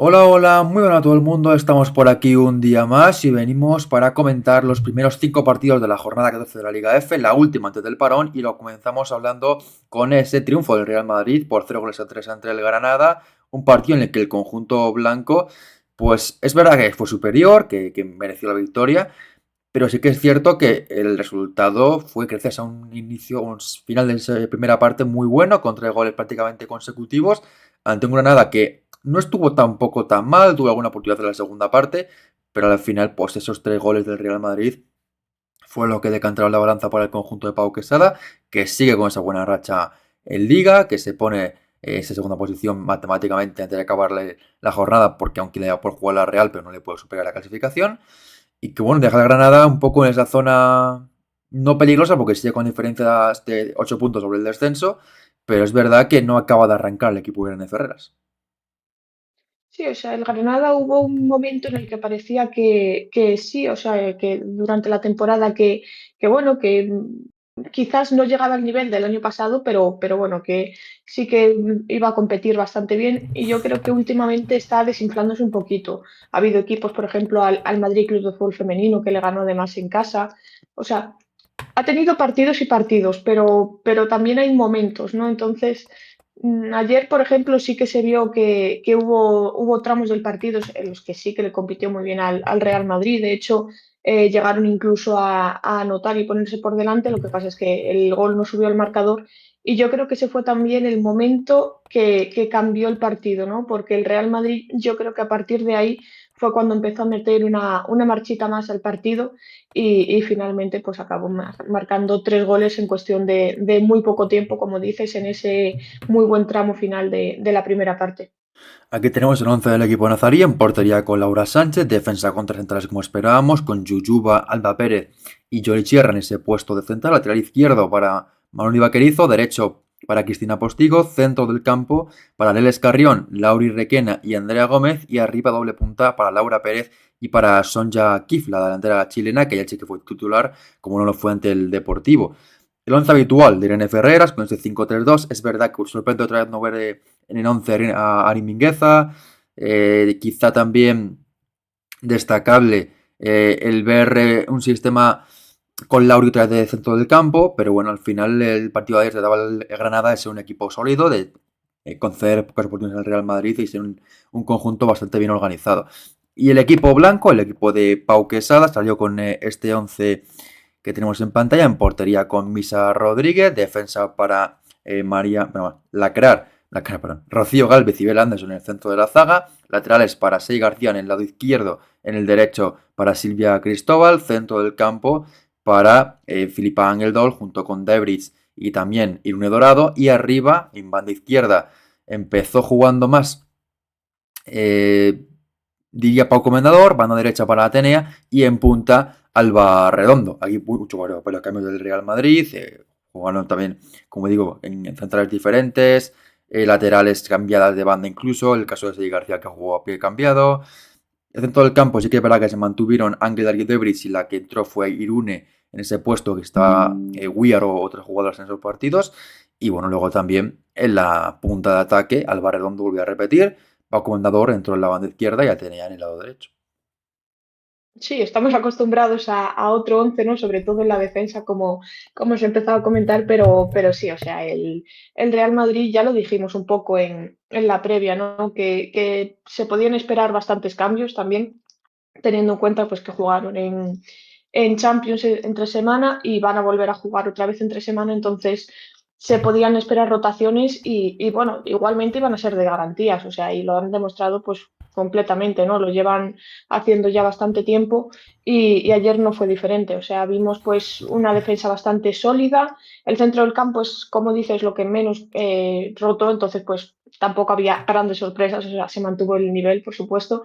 Hola, hola, muy buenas a todo el mundo. Estamos por aquí un día más y venimos para comentar los primeros 5 partidos de la jornada 14 de la Liga F, la última antes del parón, y lo comenzamos hablando con ese triunfo del Real Madrid por 0 goles a 3 ante el Granada, un partido en el que el conjunto blanco, pues es verdad que fue superior, que mereció la victoria, pero sí que es cierto que el resultado fue gracias a un inicio, un final de esa primera parte muy bueno, con 3 goles prácticamente consecutivos, ante un Granada que no estuvo tampoco tan mal, tuvo alguna oportunidad en la segunda parte, pero al final, pues esos 3 goles del Real Madrid fue lo que decantaron la balanza para el conjunto de Pau Quesada, que sigue con esa buena racha en Liga, que se pone esa segunda posición matemáticamente antes de acabar la jornada, porque aunque le da por jugar la Real, pero no le puede superar la clasificación. Y que bueno, deja la Granada un poco en esa zona no peligrosa, porque sigue con diferencias de 8 puntos sobre el descenso, pero es verdad que no acaba de arrancar el equipo de Irene Ferreras. Sí, o sea, el Granada hubo un momento en el que parecía que sí, o sea, que durante la temporada que bueno, que quizás no llegaba al nivel del año pasado, pero bueno, que sí que iba a competir bastante bien y yo creo que últimamente está desinflándose un poquito. Ha habido equipos, por ejemplo, al Madrid Club de Fútbol Femenino que le ganó además en casa. O sea, ha tenido partidos y partidos, pero también hay momentos, ¿no? Entonces, ayer, por ejemplo, sí que se vio que hubo tramos del partido en los que sí que le compitió muy bien al Real Madrid. De hecho, llegaron incluso a anotar y ponerse por delante. Lo que pasa es que el gol no subió al marcador. Y yo creo que ese fue también el momento que cambió el partido, ¿no? Porque el Real Madrid, yo creo que a partir de ahí fue cuando empezó a meter una marchita más al partido y finalmente pues acabó marcando 3 goles en cuestión de muy poco tiempo, como dices, en ese muy buen tramo final de la primera parte. Aquí tenemos el 11 del equipo nazarí, en portería con Laura Sánchez, defensa contra centrales como esperábamos, con Yuyuba, Alba Pérez y Yoli Sierra en ese puesto de central, lateral izquierdo para Manoli Vaquerizo, derecho para Cristina Postigo, centro del campo para Leles Carrión, Lauri Requena y Andrea Gómez, y arriba doble punta para Laura Pérez y para Sonja Kif, la delantera chilena, que ya sí que fue titular, como no lo fue ante el Deportivo. El once habitual de Irene Ferreras con este 5-3-2. Es verdad que sorprende otra vez no ver en el 11 a Ari Mingueza. Quizá también destacable el ver un sistema con Lauri otra vez de centro del campo, pero bueno, al final el partido de ayer se daba el Granada de ser un equipo sólido, de conceder pocas oportunidades al Real Madrid y ser un conjunto bastante bien organizado. Y el equipo blanco, el equipo de Pau Quesada, salió con este 11 que tenemos en pantalla, en portería con Misa Rodríguez, defensa para María, bueno, perdón, Rocío Galvez y Bel Anderson en el centro de la zaga, laterales para Sei García en el lado izquierdo, en el derecho para Silvia Cristóbal, centro del campo para Filipa Angeldol junto con Debris y también Irune Dorado, y arriba, en banda izquierda, empezó jugando más eh, diría Pau Comendador, banda derecha para Atenea y en punta Alba Redondo. Aquí mucho varios cambios del Real Madrid, jugando también, como digo, en centrales diferentes, laterales cambiadas de banda incluso, el caso de Sergi García que jugó a pie cambiado. El centro del campo sí que es verdad que se mantuvieron Ángel Arguidebris y la que entró fue Irune en ese puesto que estaba Weir o otros jugadores en esos partidos. Y bueno, luego también en la punta de ataque, Alba Redondo volvió a repetir, Paco Comendador entró en la banda izquierda y Atenea en el lado derecho. Sí, estamos acostumbrados a otro once, ¿no? Sobre todo en la defensa, como os he empezado a comentar, pero sí, o sea, el Real Madrid ya lo dijimos un poco en la previa, ¿no? Que se podían esperar bastantes cambios también, teniendo en cuenta pues que jugaron en Champions entre semana y van a volver a jugar otra vez entre semana, entonces se podían esperar rotaciones y bueno, igualmente iban a ser de garantías, o sea, y lo han demostrado pues completamente, ¿no? Lo llevan haciendo ya bastante tiempo y ayer no fue diferente, o sea, vimos pues una defensa bastante sólida, el centro del campo es, como dices, lo que menos rotó, entonces pues tampoco había grandes sorpresas, o sea, se mantuvo el nivel, por supuesto,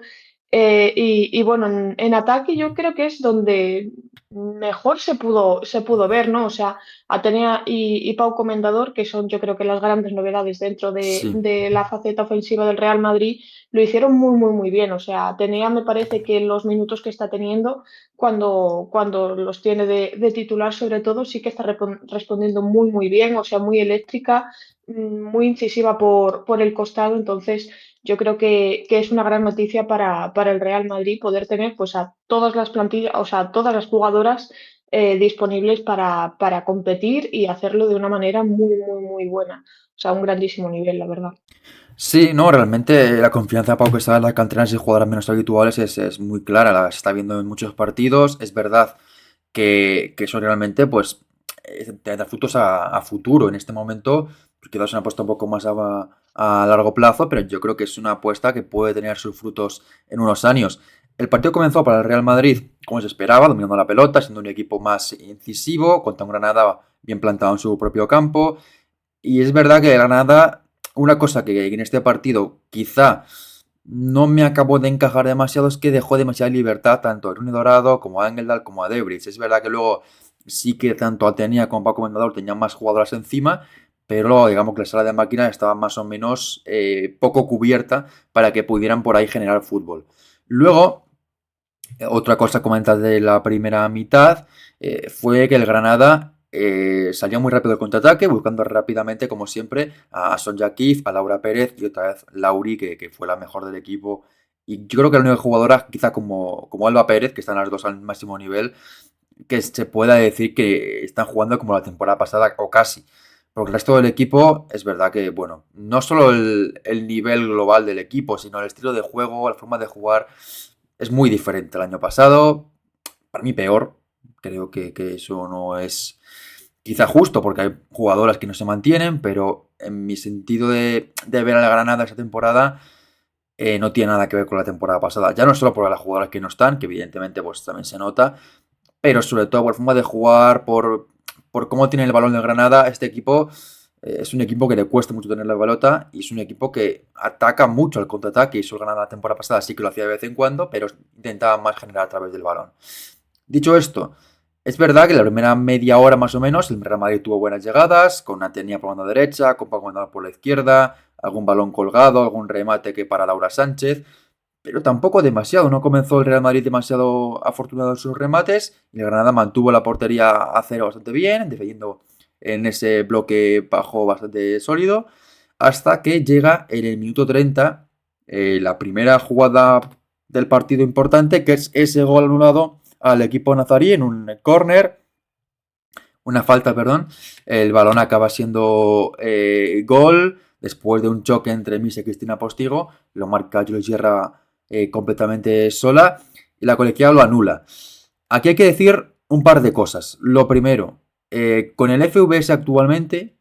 y bueno, en ataque yo creo que es donde mejor se pudo ver, ¿no? O sea, Atenea y Pau Comendador, que son yo creo que las grandes novedades dentro de, Sí, de la faceta ofensiva del Real Madrid, lo hicieron muy, muy, muy bien. O sea, Atenea me parece que los minutos que está teniendo, cuando los tiene de titular sobre todo, sí que está respondiendo muy, muy bien, o sea, muy eléctrica, muy incisiva por el costado. Entonces, yo creo que es una gran noticia para el Real Madrid poder tener pues a todas las plantillas, o sea, todas las jugadoras disponibles para competir y hacerlo de una manera muy, muy, muy buena. O sea, un grandísimo nivel, la verdad. Sí, no, realmente la confianza Pau que está en las canteras y jugadoras menos habituales es muy clara, la se está viendo en muchos partidos. Es verdad que eso realmente pues te da frutos a futuro. En este momento pues, quizás es una apuesta un poco más a largo plazo, pero yo creo que es una apuesta que puede tener sus frutos en unos años. El partido comenzó para el Real Madrid, como se esperaba, dominando la pelota, siendo un equipo más incisivo, contra un Granada bien plantado en su propio campo. Y es verdad que Granada, una cosa que en este partido quizá no me acabó de encajar demasiado es que dejó demasiada libertad tanto a Rune Dorado como a Engeldal como a Debris. Es verdad que luego sí que tanto Atenea como Paco Mandador tenían más jugadoras encima, pero digamos que la sala de máquinas estaba más o menos poco cubierta para que pudieran por ahí generar fútbol. Luego, otra cosa comentada de la primera mitad fue que el Granada salió muy rápido el contraataque, buscando rápidamente, como siempre, a Sonja Kif, a Laura Pérez y otra vez Lauri, que fue la mejor del equipo. Y yo creo que la única jugadora, quizá como Alba Pérez, que están las dos al máximo nivel, que se pueda decir que están jugando como la temporada pasada o casi. Porque el resto del equipo es verdad que, bueno, no solo el nivel global del equipo, sino el estilo de juego, la forma de jugar es muy diferente al año pasado. Para mí peor. Creo que eso no es quizá justo porque hay jugadoras que no se mantienen, pero en mi sentido de ver a la Granada esta temporada no tiene nada que ver con la temporada pasada. Ya no solo por las jugadoras que no están, que evidentemente pues también se nota, pero sobre todo por forma de jugar, por cómo tiene el balón de Granada, este equipo es un equipo que le cuesta mucho tener la pelota y es un equipo que ataca mucho al contraataque y eso el Granada la temporada pasada sí que lo hacía de vez en cuando, pero intentaba más generar a través del balón. Dicho esto, es verdad que la primera media hora más o menos el Real Madrid tuvo buenas llegadas, con Atenia por la banda derecha, con Paco Mandar por la izquierda, algún balón colgado, algún remate que para Laura Sánchez, pero tampoco demasiado. No comenzó el Real Madrid demasiado afortunado en sus remates y el Granada mantuvo la portería a cero bastante bien, defendiendo en ese bloque bajo bastante sólido, hasta que llega en el minuto 30 la primera jugada del partido importante, que es ese gol anulado al equipo nazarí en un córner, una falta, perdón. El balón acaba siendo gol después de un choque entre Misa y Cristina Postigo. Lo marca Julio Sierra completamente sola y la colegiada lo anula. Aquí hay que decir un par de cosas. Lo primero, con el FVS actualmente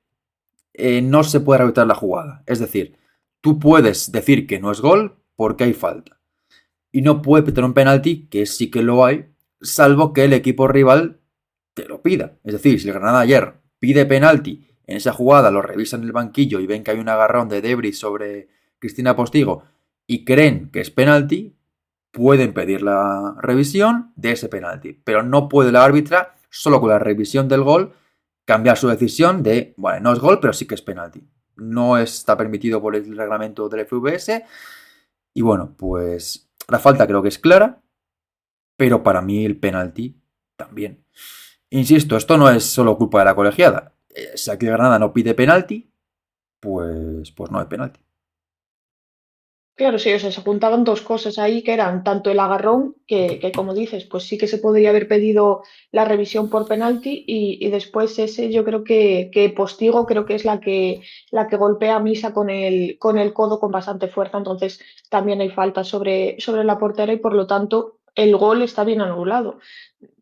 no se puede arbitrar la jugada. Es decir, tú puedes decir que no es gol porque hay falta. Y no puede pitar un penalti, que sí que lo hay, salvo que el equipo rival te lo pida. Es decir, si el Granada ayer pide penalti en esa jugada, lo revisan en el banquillo y ven que hay un agarrón de Debris sobre Cristina Postigo y creen que es penalti, pueden pedir la revisión de ese penalti. Pero no puede la árbitra, solo con la revisión del gol, cambiar su decisión de, bueno, no es gol, pero sí que es penalti. No está permitido por el reglamento del FVS. Y bueno, pues la falta creo que es clara, pero para mí el penalti también. Insisto, esto no es solo culpa de la colegiada. Si aquí Granada no pide penalti, pues no hay penalti. Claro, sí, o sea, se juntaban dos cosas ahí que eran tanto el agarrón, que como dices, pues sí que se podría haber pedido la revisión por penalti y después ese yo creo que Postigo creo que es la que golpea a Misa con el codo con bastante fuerza, entonces también hay falta sobre la portera y por lo tanto el gol está bien anulado.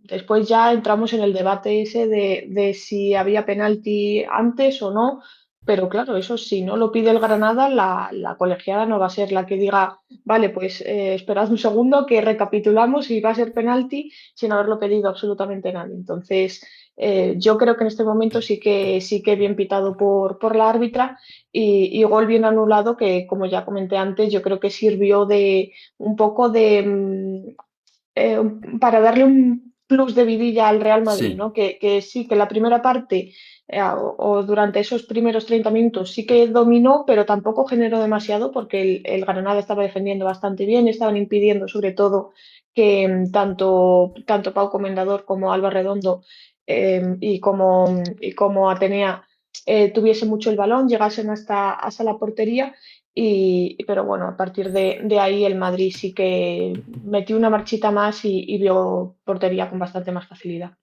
Después ya entramos en el debate ese de si había penalti antes o no, pero claro, eso si no lo pide el Granada, la colegiada no va a ser la que diga, vale, pues esperad un segundo que recapitulamos y va a ser penalti sin haberlo pedido absolutamente nadie. Entonces, yo creo que en este momento sí que bien pitado por la árbitra y gol bien anulado que, como ya comenté antes, yo creo que sirvió de un poco para darle un plus de vidilla al Real Madrid, Sí, ¿no? Que sí, que la primera parte o durante esos primeros 30 minutos sí que dominó, pero tampoco generó demasiado porque el Granada estaba defendiendo bastante bien, estaban impidiendo sobre todo que tanto Pau Comendador como Alba Redondo y como Atenea tuviese mucho el balón, llegasen hasta la portería Pero bueno, a partir de ahí el Madrid sí que metió una marchita más y vio portería con bastante más facilidad.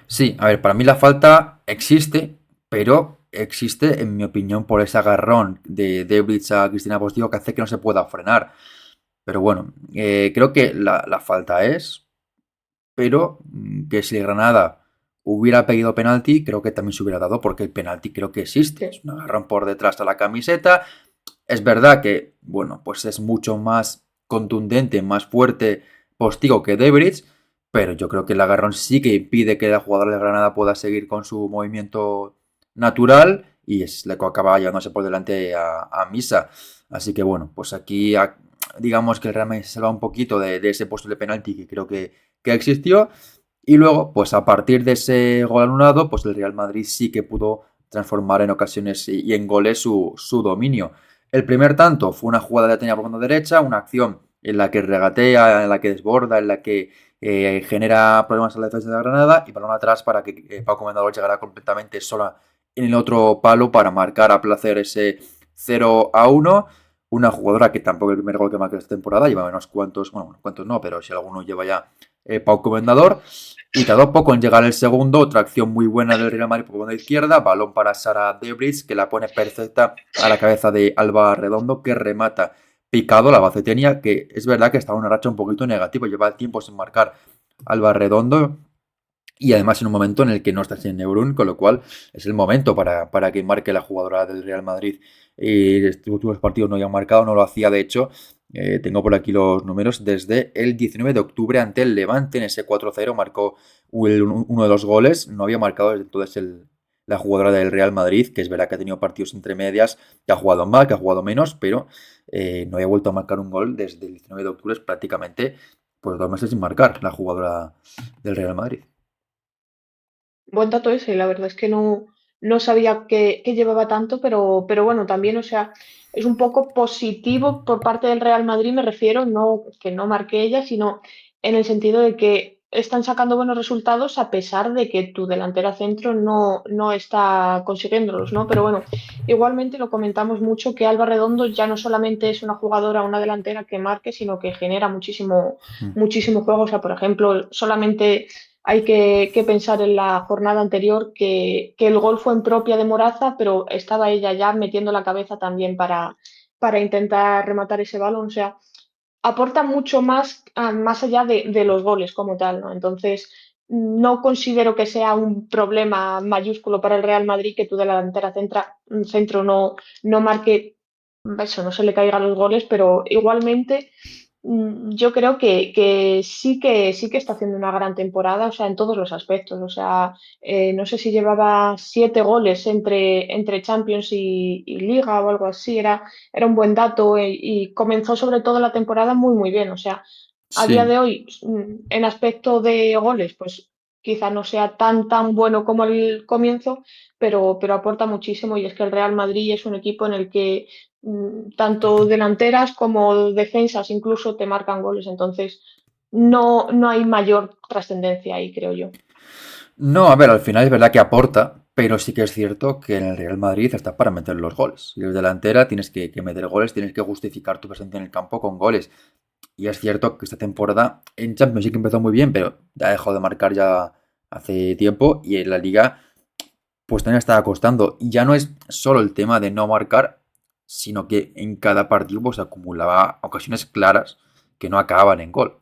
Sí, a ver, para mí la falta existe, pero existe, en mi opinión, por ese agarrón de Debridge a Cristina Postigo que hace que no se pueda frenar. Pero bueno, creo que la falta es, pero que si el Granada hubiera pedido penalti, creo que también se hubiera dado, porque el penalti creo que existe. Sí. Es un agarrón por detrás de la camiseta. Es verdad que, bueno, pues es mucho más contundente, más fuerte Postigo que Debridge, pero yo creo que el agarrón sí que impide que la jugadora de Granada pueda seguir con su movimiento natural y es lo que acaba llevándose por delante a Misa. Así que bueno, pues aquí digamos que el Real Madrid se va un poquito de ese puesto de penalti que creo que existió. Y luego, pues a partir de ese gol anulado, pues el Real Madrid sí que pudo transformar en ocasiones y en goles su dominio. El primer tanto fue una jugada de Tenía por banda derecha, una acción en la que regatea, en la que desborda, en la que genera problemas a la defensa de la Granada y balón atrás para que Paco Comendador llegara completamente sola en el otro palo para marcar a placer ese 0-1. Una jugadora que tampoco es el primer gol que marca esta temporada, lleva unos cuantos, bueno, unos cuantos no, pero si alguno lleva ya Pau Comendador. Y tardó poco en llegar el segundo, otra acción muy buena del Real Madrid por banda izquierda, balón para Sara Debris, que la pone perfecta a la cabeza de Alba Redondo, que remata picado la Bacetenia, que es verdad que estaba en una racha un poquito negativa, lleva tiempo sin marcar Alba Redondo, y además en un momento en el que no está sin Nebrun, con lo cual es el momento para que marque la jugadora del Real Madrid. Y estos últimos partidos no habían marcado, no lo hacía de hecho. Tengo por aquí los números. Desde el 19 de octubre ante el Levante en ese 4-0 marcó uno de los goles. No había marcado desde entonces la jugadora del Real Madrid, que es verdad que ha tenido partidos entre medias, que ha jugado más, que ha jugado menos, pero no había vuelto a marcar un gol desde el 19 de octubre, es prácticamente pues 2 meses sin marcar la jugadora del Real Madrid. Buen dato ese, la verdad es que no sabía que llevaba tanto, pero bueno, también, o sea, es un poco positivo por parte del Real Madrid, me refiero, no que no marque ella, sino en el sentido de que están sacando buenos resultados a pesar de que tu delantera centro no está consiguiéndolos, ¿no? Pero bueno, igualmente lo comentamos mucho que Alba Redondo ya no solamente es una jugadora, una delantera que marque, sino que genera muchísimo, Mm. muchísimo juego. O sea, por ejemplo, solamente hay que pensar en la jornada anterior que el gol fue en propia de Moraza, pero estaba ella ya metiendo la cabeza también para intentar rematar ese balón. O sea, aporta mucho más, más allá de los goles como tal, ¿no? Entonces, no considero que sea un problema mayúsculo para el Real Madrid que tú de la delantera centro no marque, eso, no se le caigan los goles, pero igualmente yo creo que sí que está haciendo una gran temporada, o sea, en todos los aspectos. O sea, no sé si llevaba 7 goles entre Champions y Liga o algo así, era un buen dato y comenzó sobre todo la temporada muy, muy bien. O sea, a día Sí. de hoy, en aspecto de goles, pues quizá no sea tan bueno como el comienzo, pero aporta muchísimo y es que el Real Madrid es un equipo en el que tanto delanteras como defensas incluso te marcan goles, entonces no hay mayor trascendencia ahí, creo yo. No, a ver, al final es verdad que aporta, pero sí que es cierto que en el Real Madrid está para meter los goles. Si eres delantera, tienes que meter goles, tienes que justificar tu presencia en el campo con goles. Y es cierto que esta temporada en Champions sí que empezó muy bien, pero ha dejado de marcar ya hace tiempo y en la liga pues también está costando. Y ya no es solo el tema de no marcar, sino que en cada partido pues acumulaba ocasiones claras que no acababan en gol.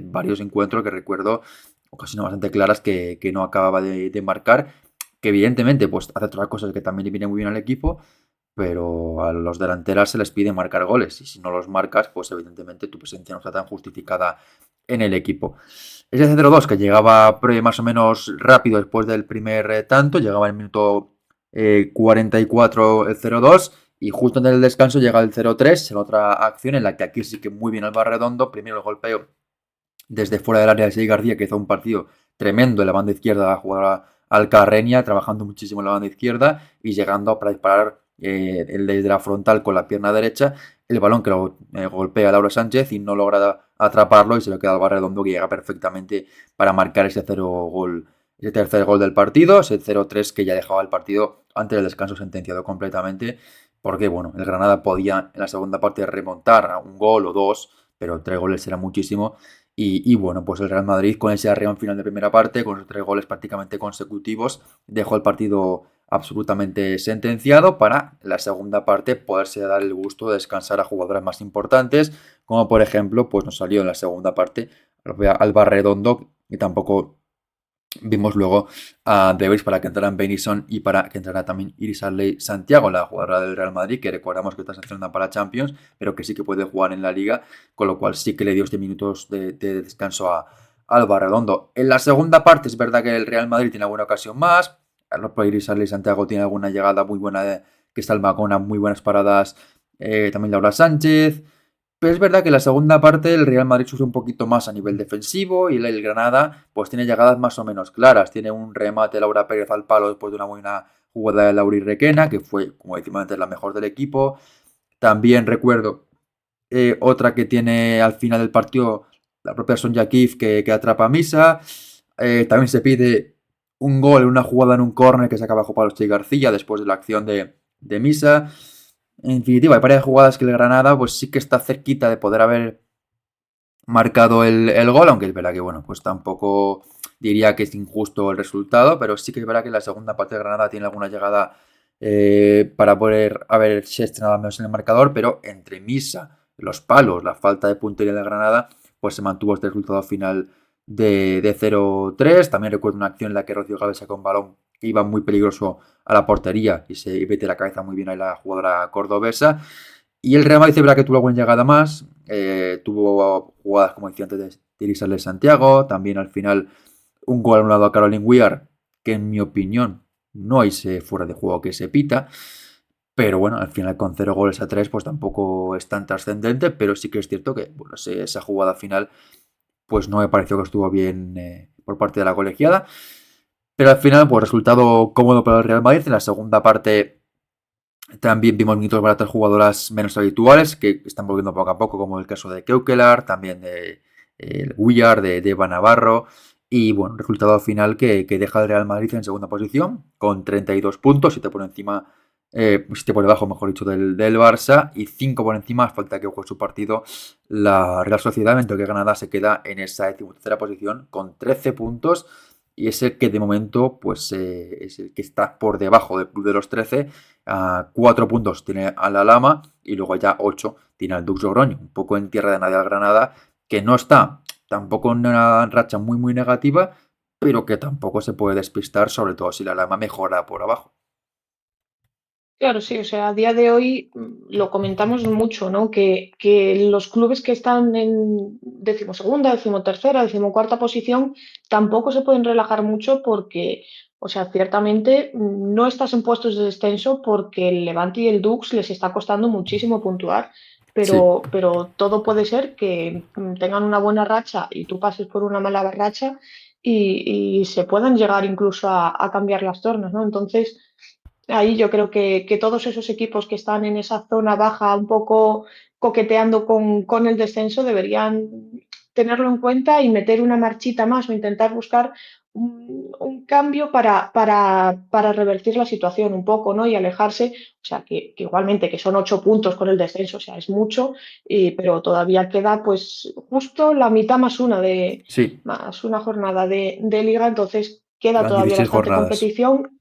Varios encuentros que recuerdo, ocasiones bastante claras que no acababa de marcar, que evidentemente pues hace otras cosas que también le viene muy bien al equipo, pero a los delanteras se les pide marcar goles y si no los marcas, pues evidentemente tu presencia no está tan justificada en el equipo. Ese 0-2 que llegaba más o menos rápido después del primer tanto, llegaba en el minuto 44 el 0-2 y justo en el descanso llega el 0-3 en otra acción en la que aquí sí que muy bien Alba Redondo, primero el golpeo desde fuera del área de Sei García que hizo un partido tremendo en la banda izquierda, la jugadora Alcarreña, trabajando muchísimo en la banda izquierda y llegando para disparar desde la frontal con la pierna derecha el balón que lo golpea Laura Sánchez y no logra atraparlo y se lo queda al Redondo que llega perfectamente para marcar ese ese tercer gol del partido, ese 0-3 que ya dejaba el partido antes del descanso sentenciado completamente porque bueno, el Granada podía en la segunda parte remontar a un gol o dos, pero 3 goles era muchísimo. Y bueno, pues el Real Madrid con ese arreón final de primera parte, con esos 3 goles prácticamente consecutivos, dejó el partido absolutamente sentenciado para la segunda parte poderse dar el gusto de descansar a jugadores más importantes, como por ejemplo, pues nos salió en la segunda parte Alba Redondo, y tampoco vimos luego a Davis para que entraran Benison y para que entrara también Iris Arley Santiago, la jugadora del Real Madrid, que recordamos que está sancionada para Champions, pero que sí que puede jugar en la Liga, con lo cual sí que le dio minutos de descanso a Alba Redondo. En la segunda parte es verdad que el Real Madrid tiene alguna ocasión más, Iris Arley Santiago tiene alguna llegada muy buena que salva con unas muy buenas paradas, también Laura Sánchez. Pero es verdad que en la segunda parte el Real Madrid sufre un poquito más a nivel defensivo y el Granada pues tiene llegadas más o menos claras. Tiene un remate de Laura Pérez al palo después de una buena jugada de Lauri Requena, que fue, como decimos antes, la mejor del equipo. También recuerdo otra que tiene al final del partido la propia Sonja Kif que atrapa a Misa. También se pide un gol en una jugada en un córner que saca bajo palos Che García después de la acción de Misa. En definitiva, hay varias jugadas que el Granada pues sí que está cerquita de poder haber marcado el gol, aunque es verdad que bueno, pues tampoco diría que es injusto el resultado, pero sí que es verdad que la segunda parte de Granada tiene alguna llegada para poder haberse estrenado menos en el marcador, pero entre Misa, los palos, la falta de puntería de Granada, pues se mantuvo este resultado final de 0-3. También recuerdo una acción en la que Rocío Gálvez sacó un balón que iba muy peligroso a la portería y se mete la cabeza muy bien a la jugadora cordobesa. Y el Real Madrid es verdad que tuvo alguna llegada más, tuvo jugadas como decía antes de Irisarle Santiago, también al final un gol anulado a Caroline Weir, que en mi opinión no hay ese fuera de juego que se pita, pero bueno, al final con 0 goles a 3 pues tampoco es tan trascendente, pero sí que es cierto que bueno, esa jugada final pues no me pareció que estuvo bien por parte de la colegiada, pero al final pues resultado cómodo para el Real Madrid. En la segunda parte también vimos minutos para otras jugadoras menos habituales que están volviendo poco a poco, como el caso de Keukelar, también de Guillar, de Eva Navarro. Y bueno, resultado final que deja al Real Madrid en segunda posición con 32 puntos, 7 por encima, 7 por debajo, mejor dicho, del Barça, y 5 por encima, falta que juegue su partido la Real Sociedad, mientras que Granada se queda en esa decimotercera posición con 13 puntos. Y es el que de momento pues, es el que está por debajo del club de los 13. 4 puntos tiene a la Lama y luego ya 8 tiene al Dux Logroño, un poco en tierra de nadie al Granada, que no está tampoco en una racha muy muy negativa, pero que tampoco se puede despistar, sobre todo si la Lama mejora por abajo. Claro, sí, o sea, a día de hoy lo comentamos mucho, ¿no? Que los clubes que están en decimosegunda, decimotercera, decimocuarta posición tampoco se pueden relajar mucho porque, o sea, ciertamente no estás en puestos de descenso porque el Levante y el Dux les está costando muchísimo puntuar, Sí, pero todo puede ser que tengan una buena racha y tú pases por una mala racha y se puedan llegar incluso a cambiar las tornas, ¿no? Entonces ahí yo creo que todos esos equipos que están en esa zona baja, un poco coqueteando con el descenso, deberían tenerlo en cuenta y meter una marchita más o intentar buscar un cambio para revertir la situación un poco, ¿no? Y alejarse, o sea, que igualmente que son 8 puntos con el descenso, o sea, es mucho, pero todavía queda pues justo la mitad sí, más una jornada de liga, entonces queda quedan todavía 16 bastante jornadas. competición,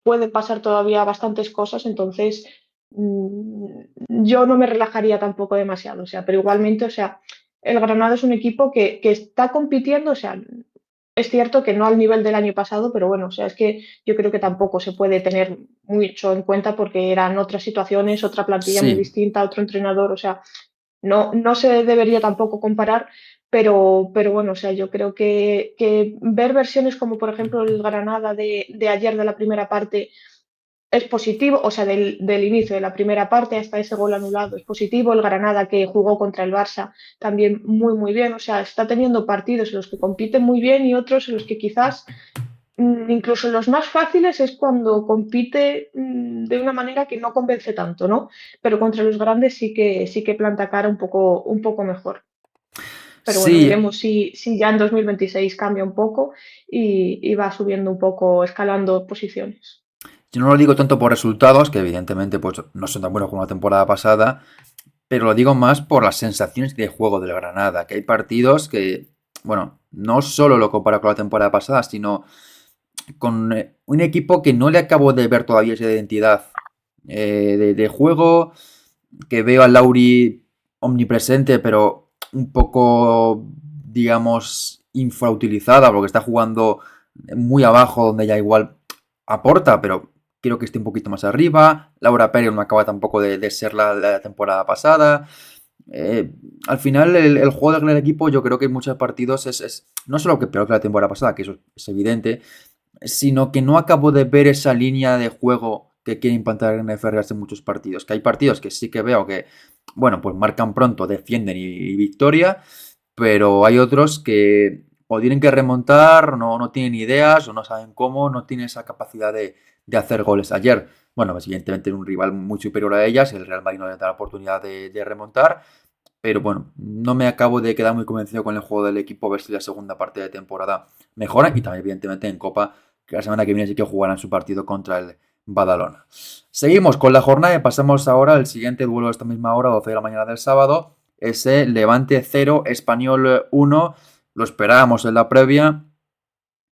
pueden pasar todavía bastantes cosas, entonces yo no me relajaría tampoco demasiado, o sea, pero igualmente, o sea, el Granada es un equipo que está compitiendo, o sea, es cierto que no al nivel del año pasado, pero bueno, o sea, es que yo creo que tampoco se puede tener mucho en cuenta porque eran otras situaciones, otra plantilla muy Sí, distinta, otro entrenador, o sea, no se debería tampoco comparar, pero bueno, o sea, yo creo que ver versiones como por ejemplo el Granada de ayer de la primera parte es positivo, o sea, del inicio de la primera parte hasta ese gol anulado es positivo. El Granada que jugó contra el Barça también muy, muy bien. O sea, está teniendo partidos en los que compite muy bien y otros en los que quizás, incluso en los más fáciles, es cuando compite de una manera que no convence tanto, ¿no? Pero contra los grandes sí que planta cara un poco mejor. Pero bueno, sí, veremos si ya en 2026 cambia un poco y va subiendo un poco, escalando posiciones. Yo no lo digo tanto por resultados, que evidentemente pues, no son tan buenos como la temporada pasada, pero lo digo más por las sensaciones de juego del Granada, que hay partidos que, bueno, no solo lo comparo con la temporada pasada, sino con un equipo que no le acabo de ver todavía esa identidad de juego, que veo a Lauri omnipresente, pero un poco, digamos, infrautilizada, porque está jugando muy abajo, donde ya igual aporta, pero quiero que esté un poquito más arriba. Laura Pérez no acaba tampoco de ser la temporada pasada. Eh, Al final, el juego del equipo, yo creo que en muchos partidos es no solo que peor que la temporada pasada, que eso es evidente, sino que no acabo de ver esa línea de juego que quiere implantar en FRS en muchos partidos. Que hay partidos que sí que veo que, bueno, pues marcan pronto, defienden y victoria, pero hay otros que o tienen que remontar, no tienen ideas, o no saben cómo, no tienen esa capacidad de hacer goles. Ayer, bueno, pues evidentemente un rival muy superior a ellas, el Real Madrid no le da la oportunidad de remontar, pero bueno, no me acabo de quedar muy convencido con el juego del equipo, a ver si la segunda parte de temporada mejora, y también evidentemente en Copa, que la semana que viene sí que jugarán su partido contra el Badalona. Seguimos con la jornada y pasamos ahora al siguiente duelo de esta misma hora, 12 de la mañana del sábado, ese Levante 0, Español 1. Lo esperábamos en la previa,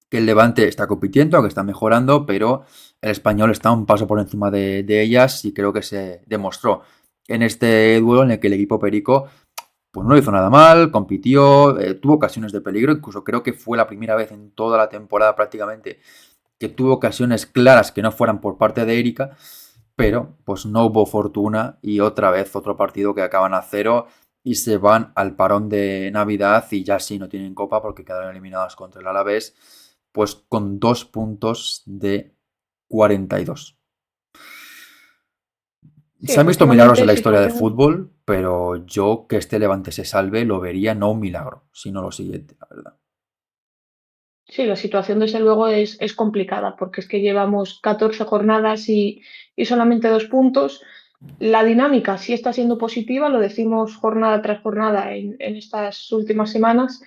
que el Levante está compitiendo, que está mejorando, pero el Español está un paso por encima de ellas y creo que se demostró en este duelo en el que el equipo perico pues no hizo nada mal, compitió, tuvo ocasiones de peligro, incluso creo que fue la primera vez en toda la temporada prácticamente que tuvo ocasiones claras que no fueran por parte de Erika, pero pues no hubo fortuna y otra vez otro partido que acaban a cero y se van al parón de Navidad y ya sí no tienen copa porque quedaron eliminados contra el Alavés, pues con 2 puntos de 42. Sí, Se han visto milagros en efectivamente, la historia del situación. fútbol, pero yo que este Levante se salve lo vería no un milagro, sino lo siguiente, la verdad. Sí, la situación desde luego es complicada porque es que llevamos 14 jornadas y solamente 2 puntos. La dinámica sí está siendo positiva, lo decimos jornada tras jornada en estas últimas semanas,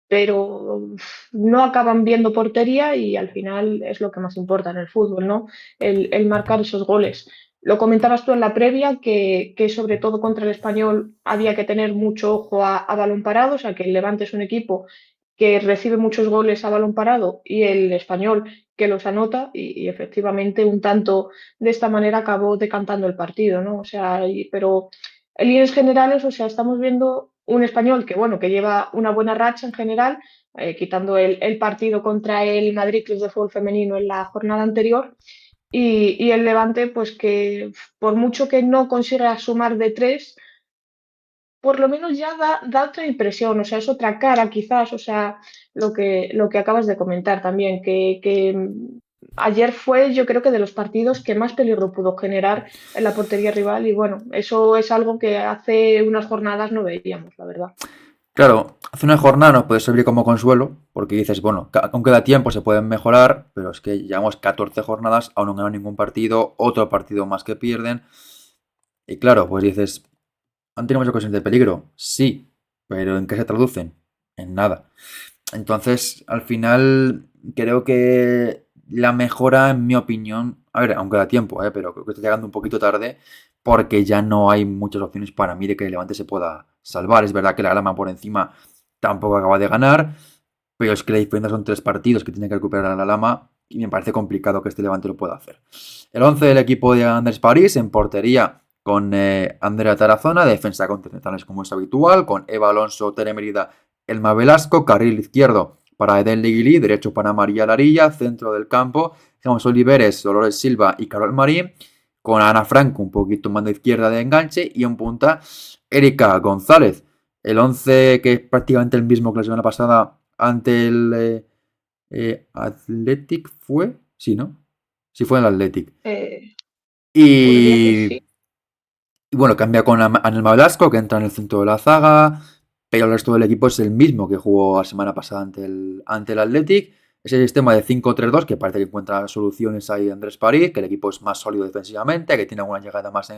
pero no acaban viendo portería y al final es lo que más importa en el fútbol, ¿no? El marcar esos goles. Lo comentabas tú en la previa, que sobre todo contra el Español había que tener mucho ojo a balón parado, o sea que el Levante es un equipo que recibe muchos goles a balón parado y el Español que los anota y efectivamente un tanto de esta manera acabó decantando el partido, ¿no? O sea, pero en líneas generales, o sea, estamos viendo un Español que, bueno, que lleva una buena racha en general, quitando el partido contra el Madrid Club de Fútbol Femenino en la jornada anterior, y el Levante, pues que por mucho que no consiga sumar de tres, por lo menos ya da otra impresión, o sea, es otra cara quizás, o sea, lo que acabas de comentar también, que ayer fue yo creo que de los partidos que más peligro pudo generar en la portería rival y bueno, eso es algo que hace unas jornadas no veíamos, la verdad. Claro, hace una jornada nos puede servir como consuelo, porque dices, bueno, aunque da tiempo se pueden mejorar, pero es que llevamos 14 jornadas, aún no han ganado ningún partido, otro partido más que pierden, y claro, pues dices, ¿han tenido muchas ocasiones de peligro? Sí, pero ¿en qué se traducen? En nada. Entonces, al final, creo que la mejora, en mi opinión, a ver, aunque da tiempo, pero creo que está llegando un poquito tarde, porque ya no hay muchas opciones para mí de que el Levante se pueda salvar. Es verdad que la Grama por encima tampoco acaba de ganar, pero es que la diferencia son 3 partidos que tiene que recuperar a la Lama y me parece complicado que este Levante lo pueda hacer. El 11 del equipo de Andrés París en portería con Andrea Tarazona, defensa continentales como es habitual, con Eva Alonso, Tere Merida, Elma Velasco, carril izquierdo para Eden Liguili, derecho para María Larilla, centro del campo, tenemos Oliveres, Dolores Silva y Carol Marín, con Ana Franco un poquito más de izquierda de enganche y en punta Erika González. El 11 que es prácticamente el mismo que la semana pasada ante el Athletic fue, sí, ¿no? Sí fue el Athletic. Eh, Juraría que Y, sí. y bueno, cambia con Anelma Velasco, que entra en el centro de la zaga, pero el resto del equipo es el mismo que jugó la semana pasada ante el Athletic. Ese sistema de 5-3-2 que parece que encuentra soluciones ahí Andrés París, que el equipo es más sólido defensivamente, que tiene alguna llegada más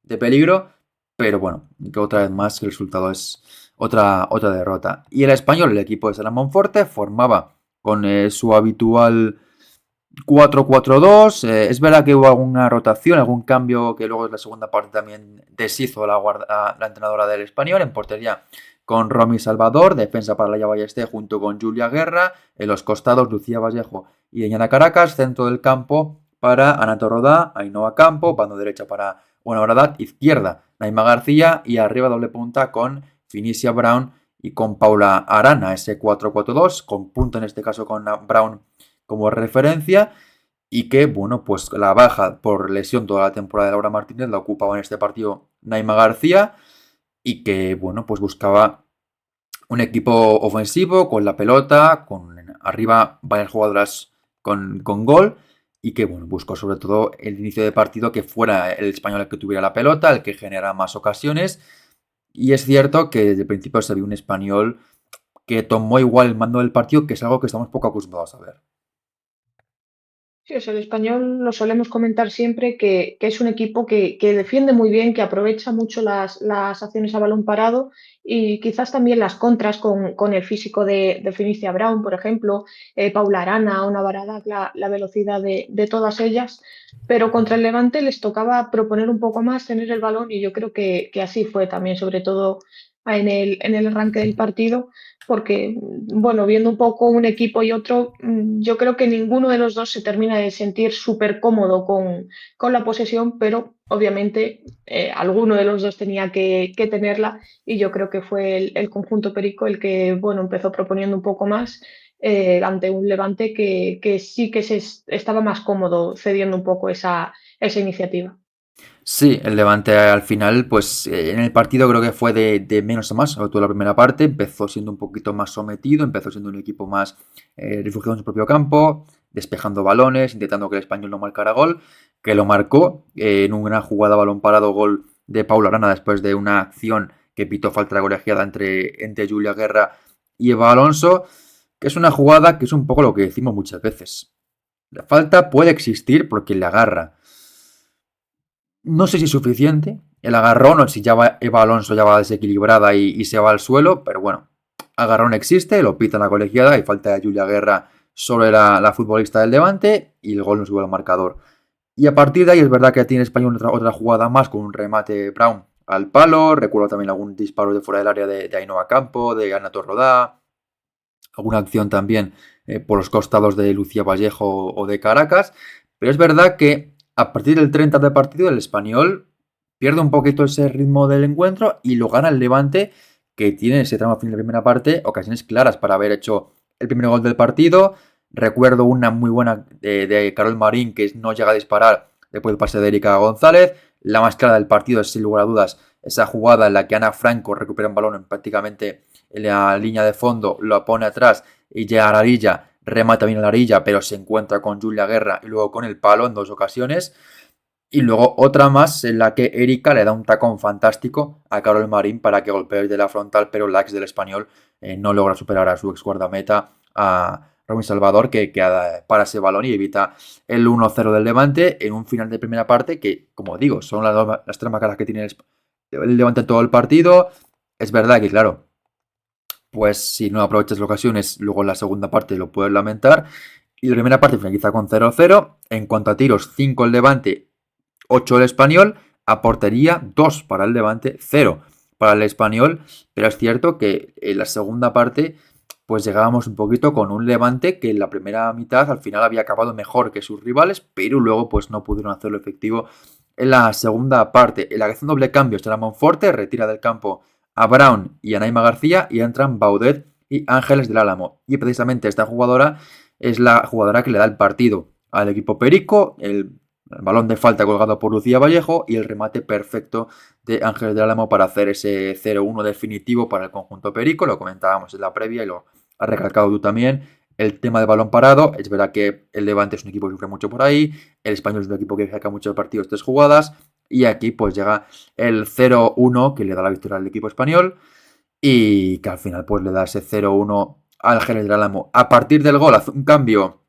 de peligro, pero bueno, que otra vez más el resultado es otra derrota. Y el español, el equipo de Salamón Monforte, formaba con su habitual 4-4-2, es verdad que hubo alguna rotación, algún cambio que luego en la segunda parte también deshizo la entrenadora del Español en portería con Romy Salvador, defensa para Laia Ballester junto con Julia Guerra, en los costados Lucía Vallejo y Deñana Caracas, centro del campo para Anato Rodá, Ainhoa Campo, bando derecha para Buena Bradat, izquierda Naima García y arriba doble punta con Finicia Brown y con Paula Arana, ese 4-4-2, con punta en este caso con Brown como referencia y que, bueno, pues la baja por lesión toda la temporada de Laura Martínez la ocupaba en este partido Naima García y que, bueno, pues buscaba un equipo ofensivo con la pelota, con arriba varias jugadoras con gol y que, bueno, buscó sobre todo el inicio de partido que fuera el español el que tuviera la pelota, el que genera más ocasiones y es cierto que desde el principio se vio un español que tomó igual el mando del partido, que es algo que estamos poco acostumbrados a ver. Sí, o sea, el español lo solemos comentar siempre que es un equipo que defiende muy bien, que aprovecha mucho las acciones a balón parado y quizás también las contras con el físico de Fenicia Brown, por ejemplo, Paula Arana, Ona Baradak, la velocidad de todas ellas. Pero contra el Levante les tocaba proponer un poco más, tener el balón y yo creo que así fue también, sobre todo en el arranque del partido porque, bueno, viendo un poco un equipo y otro, yo creo que ninguno de los dos se termina de sentir súper cómodo con la posesión, pero obviamente alguno de los dos tenía que tenerla y yo creo que fue el conjunto Perico el que, bueno, empezó proponiendo un poco más ante un Levante que sí que estaba más cómodo cediendo un poco esa iniciativa. Sí, el Levante al final, pues en el partido creo que fue de menos a más, sobre todo la primera parte, empezó siendo un poquito más sometido, empezó siendo un equipo más refugiado en su propio campo, despejando balones, intentando que el español no marcara gol, que lo marcó en una jugada balón parado gol de Paula Arana después de una acción que pitó falta de colegiada entre Julia Guerra y Eva Alonso, que es una jugada que es un poco lo que decimos muchas veces. La falta puede existir porque le agarra. No sé si es suficiente. El agarrón, o si ya va, Eva Alonso ya va desequilibrada y se va al suelo, pero bueno, agarrón existe, lo pita la colegiada y falta de Julia Guerra sobre la futbolista del Levante y el gol no sube al marcador. Y a partir de ahí es verdad que tiene Español otra jugada más con un remate Brown al palo. Recuerdo también algún disparo de fuera del área de Ainhoa Campo, de Ana Torrodá. Alguna acción también por los costados de Lucía Vallejo o de Caracas. Pero es verdad que a partir del 30 de partido el español pierde un poquito ese ritmo del encuentro y lo gana el Levante, que tiene ese tramo fin de la primera parte, ocasiones claras para haber hecho el primer gol del partido. Recuerdo una muy buena de Carol Marín que no llega a disparar después del pase de Erika González. La más clara del partido es sin lugar a dudas esa jugada en la que Ana Franco recupera un balón en prácticamente en la línea de fondo, lo pone atrás y llega a la orilla, remata bien a la orilla, pero se encuentra con Julia Guerra y luego con el palo en dos ocasiones. Y luego otra más en la que Erika le da un tacón fantástico a Carol Marín para que golpee de la frontal, pero la ex del español no logra superar a su ex guardameta, a Robin Salvador, que para ese balón y evita el 1-0 del Levante en un final de primera parte que, como digo, son las tres caras que tiene el Levante en todo el partido. Es verdad que, claro, pues si no aprovechas las ocasiones, luego en la segunda parte lo puedes lamentar. Y la primera parte finaliza con 0-0. En cuanto a tiros, 5 el Levante, 8 el Español. A portería, 2 para el Levante, 0 para el Español. Pero es cierto que en la segunda parte, pues llegábamos un poquito con un Levante que en la primera mitad al final había acabado mejor que sus rivales, pero luego pues no pudieron hacerlo efectivo en la segunda parte. En la que hace un doble cambio, Estela Monforte retira del campo a Brown y a Naima García y entran Baudet y Ángeles del Álamo. Y precisamente esta jugadora es la jugadora que le da el partido al equipo Perico, el balón de falta colgado por Lucía Vallejo y el remate perfecto de Ángeles del Álamo para hacer ese 0-1 definitivo para el conjunto Perico. Lo comentábamos en la previa y lo has recalcado tú también. El tema de balón parado, es verdad que el Levante es un equipo que sufre mucho por ahí, el Español es un equipo que saca muchos partidos, tres jugadas, y aquí pues llega el 0-1 que le da la victoria al equipo español y que al final pues le da ese 0-1 al Jerez del Álamo. A partir del gol hace un cambio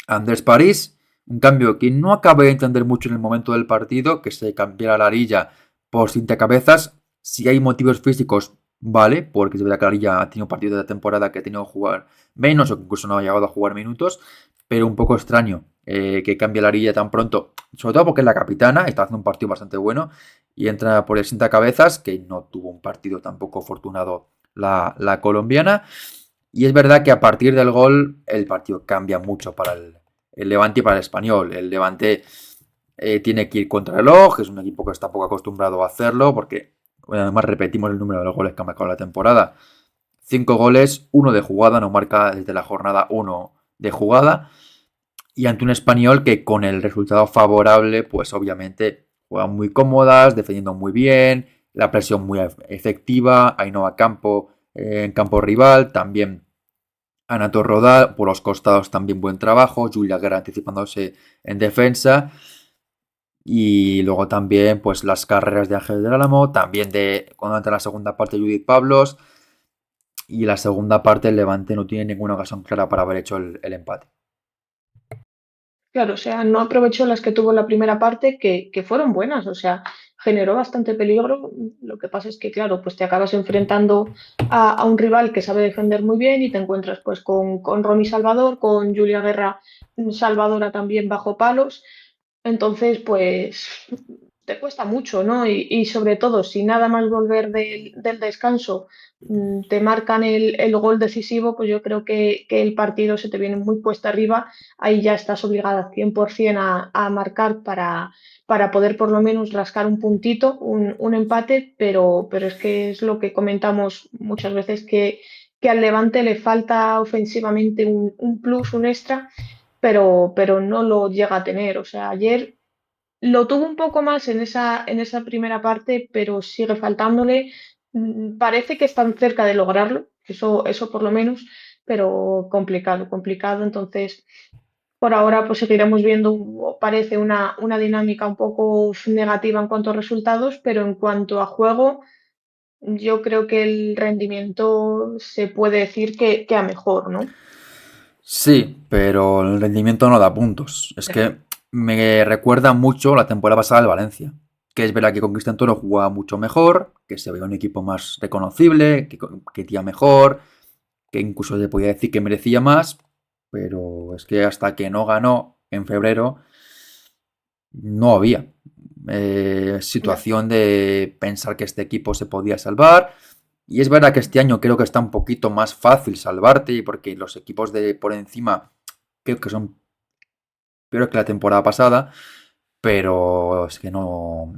Andrés París, un cambio que no acabé de entender mucho en el momento del partido, que se cambiara la Arilla por Cinta Cabezas. Si hay motivos físicos, vale, porque es verdad que la Arilla ha tenido partidos de la temporada que ha tenido que jugar menos o que incluso no ha llegado a jugar minutos, pero un poco extraño que cambie la orilla tan pronto, sobre todo porque es la capitana, está haciendo un partido bastante bueno y entra por el cabezas, que no tuvo un partido tampoco afortunado la colombiana. Y es verdad que a partir del gol el partido cambia mucho para el Levante y para el Español. El Levante tiene que ir contra el reloj, es un equipo que está poco acostumbrado a hacerlo, porque bueno, además repetimos el número de goles que ha marcado la temporada. 5 goles, 1 de jugada, no marca desde la jornada 1 de jugada. Y ante un Español que con el resultado favorable, pues obviamente juegan muy cómodas, defendiendo muy bien, la presión muy efectiva, Ainhoa Campo en campo rival, también Anato Rodal por los costados también buen trabajo, Julia Guerra anticipándose en defensa y luego también pues las carreras de Ángel del Álamo, también de cuando entra la segunda parte Judith Pablos y la segunda parte el Levante no tiene ninguna ocasión clara para haber hecho el empate. Claro, o sea, no aprovechó las que tuvo en la primera parte, que fueron buenas, o sea, generó bastante peligro. Lo que pasa es que, claro, pues te acabas enfrentando a un rival que sabe defender muy bien y te encuentras pues con Romy Salvador, con Julia Guerra Salvadora también bajo palos. Entonces, pues te cuesta mucho, ¿no? Y sobre todo, si nada más volver del descanso te marcan el gol decisivo, pues yo creo que el partido se te viene muy cuesta arriba. Ahí ya estás obligada 100% a marcar para poder por lo menos rascar un puntito, un empate, pero es que es lo que comentamos muchas veces, que al Levante le falta ofensivamente un plus, un extra, pero no lo llega a tener. O sea, ayer lo tuvo un poco más en esa primera parte, pero sigue faltándole. Parece que están cerca de lograrlo, eso por lo menos, pero complicado, complicado. Entonces, por ahora, pues seguiremos viendo, parece una dinámica un poco negativa en cuanto a resultados, pero en cuanto a juego, yo creo que el rendimiento se puede decir que a mejor, ¿no? Sí, pero el rendimiento no da puntos. Es Ya. que me recuerda mucho la temporada pasada del Valencia. Que es verdad que con Cristian Toro jugaba mucho mejor, que se veía un equipo más reconocible, que tía mejor, que incluso se podía decir que merecía más, pero es que hasta que no ganó en febrero, no había Ya. situación de pensar que este equipo se podía salvar. Y es verdad que este año creo que está un poquito más fácil salvarte, porque los equipos de por encima creo que son peores que la temporada pasada, pero es que no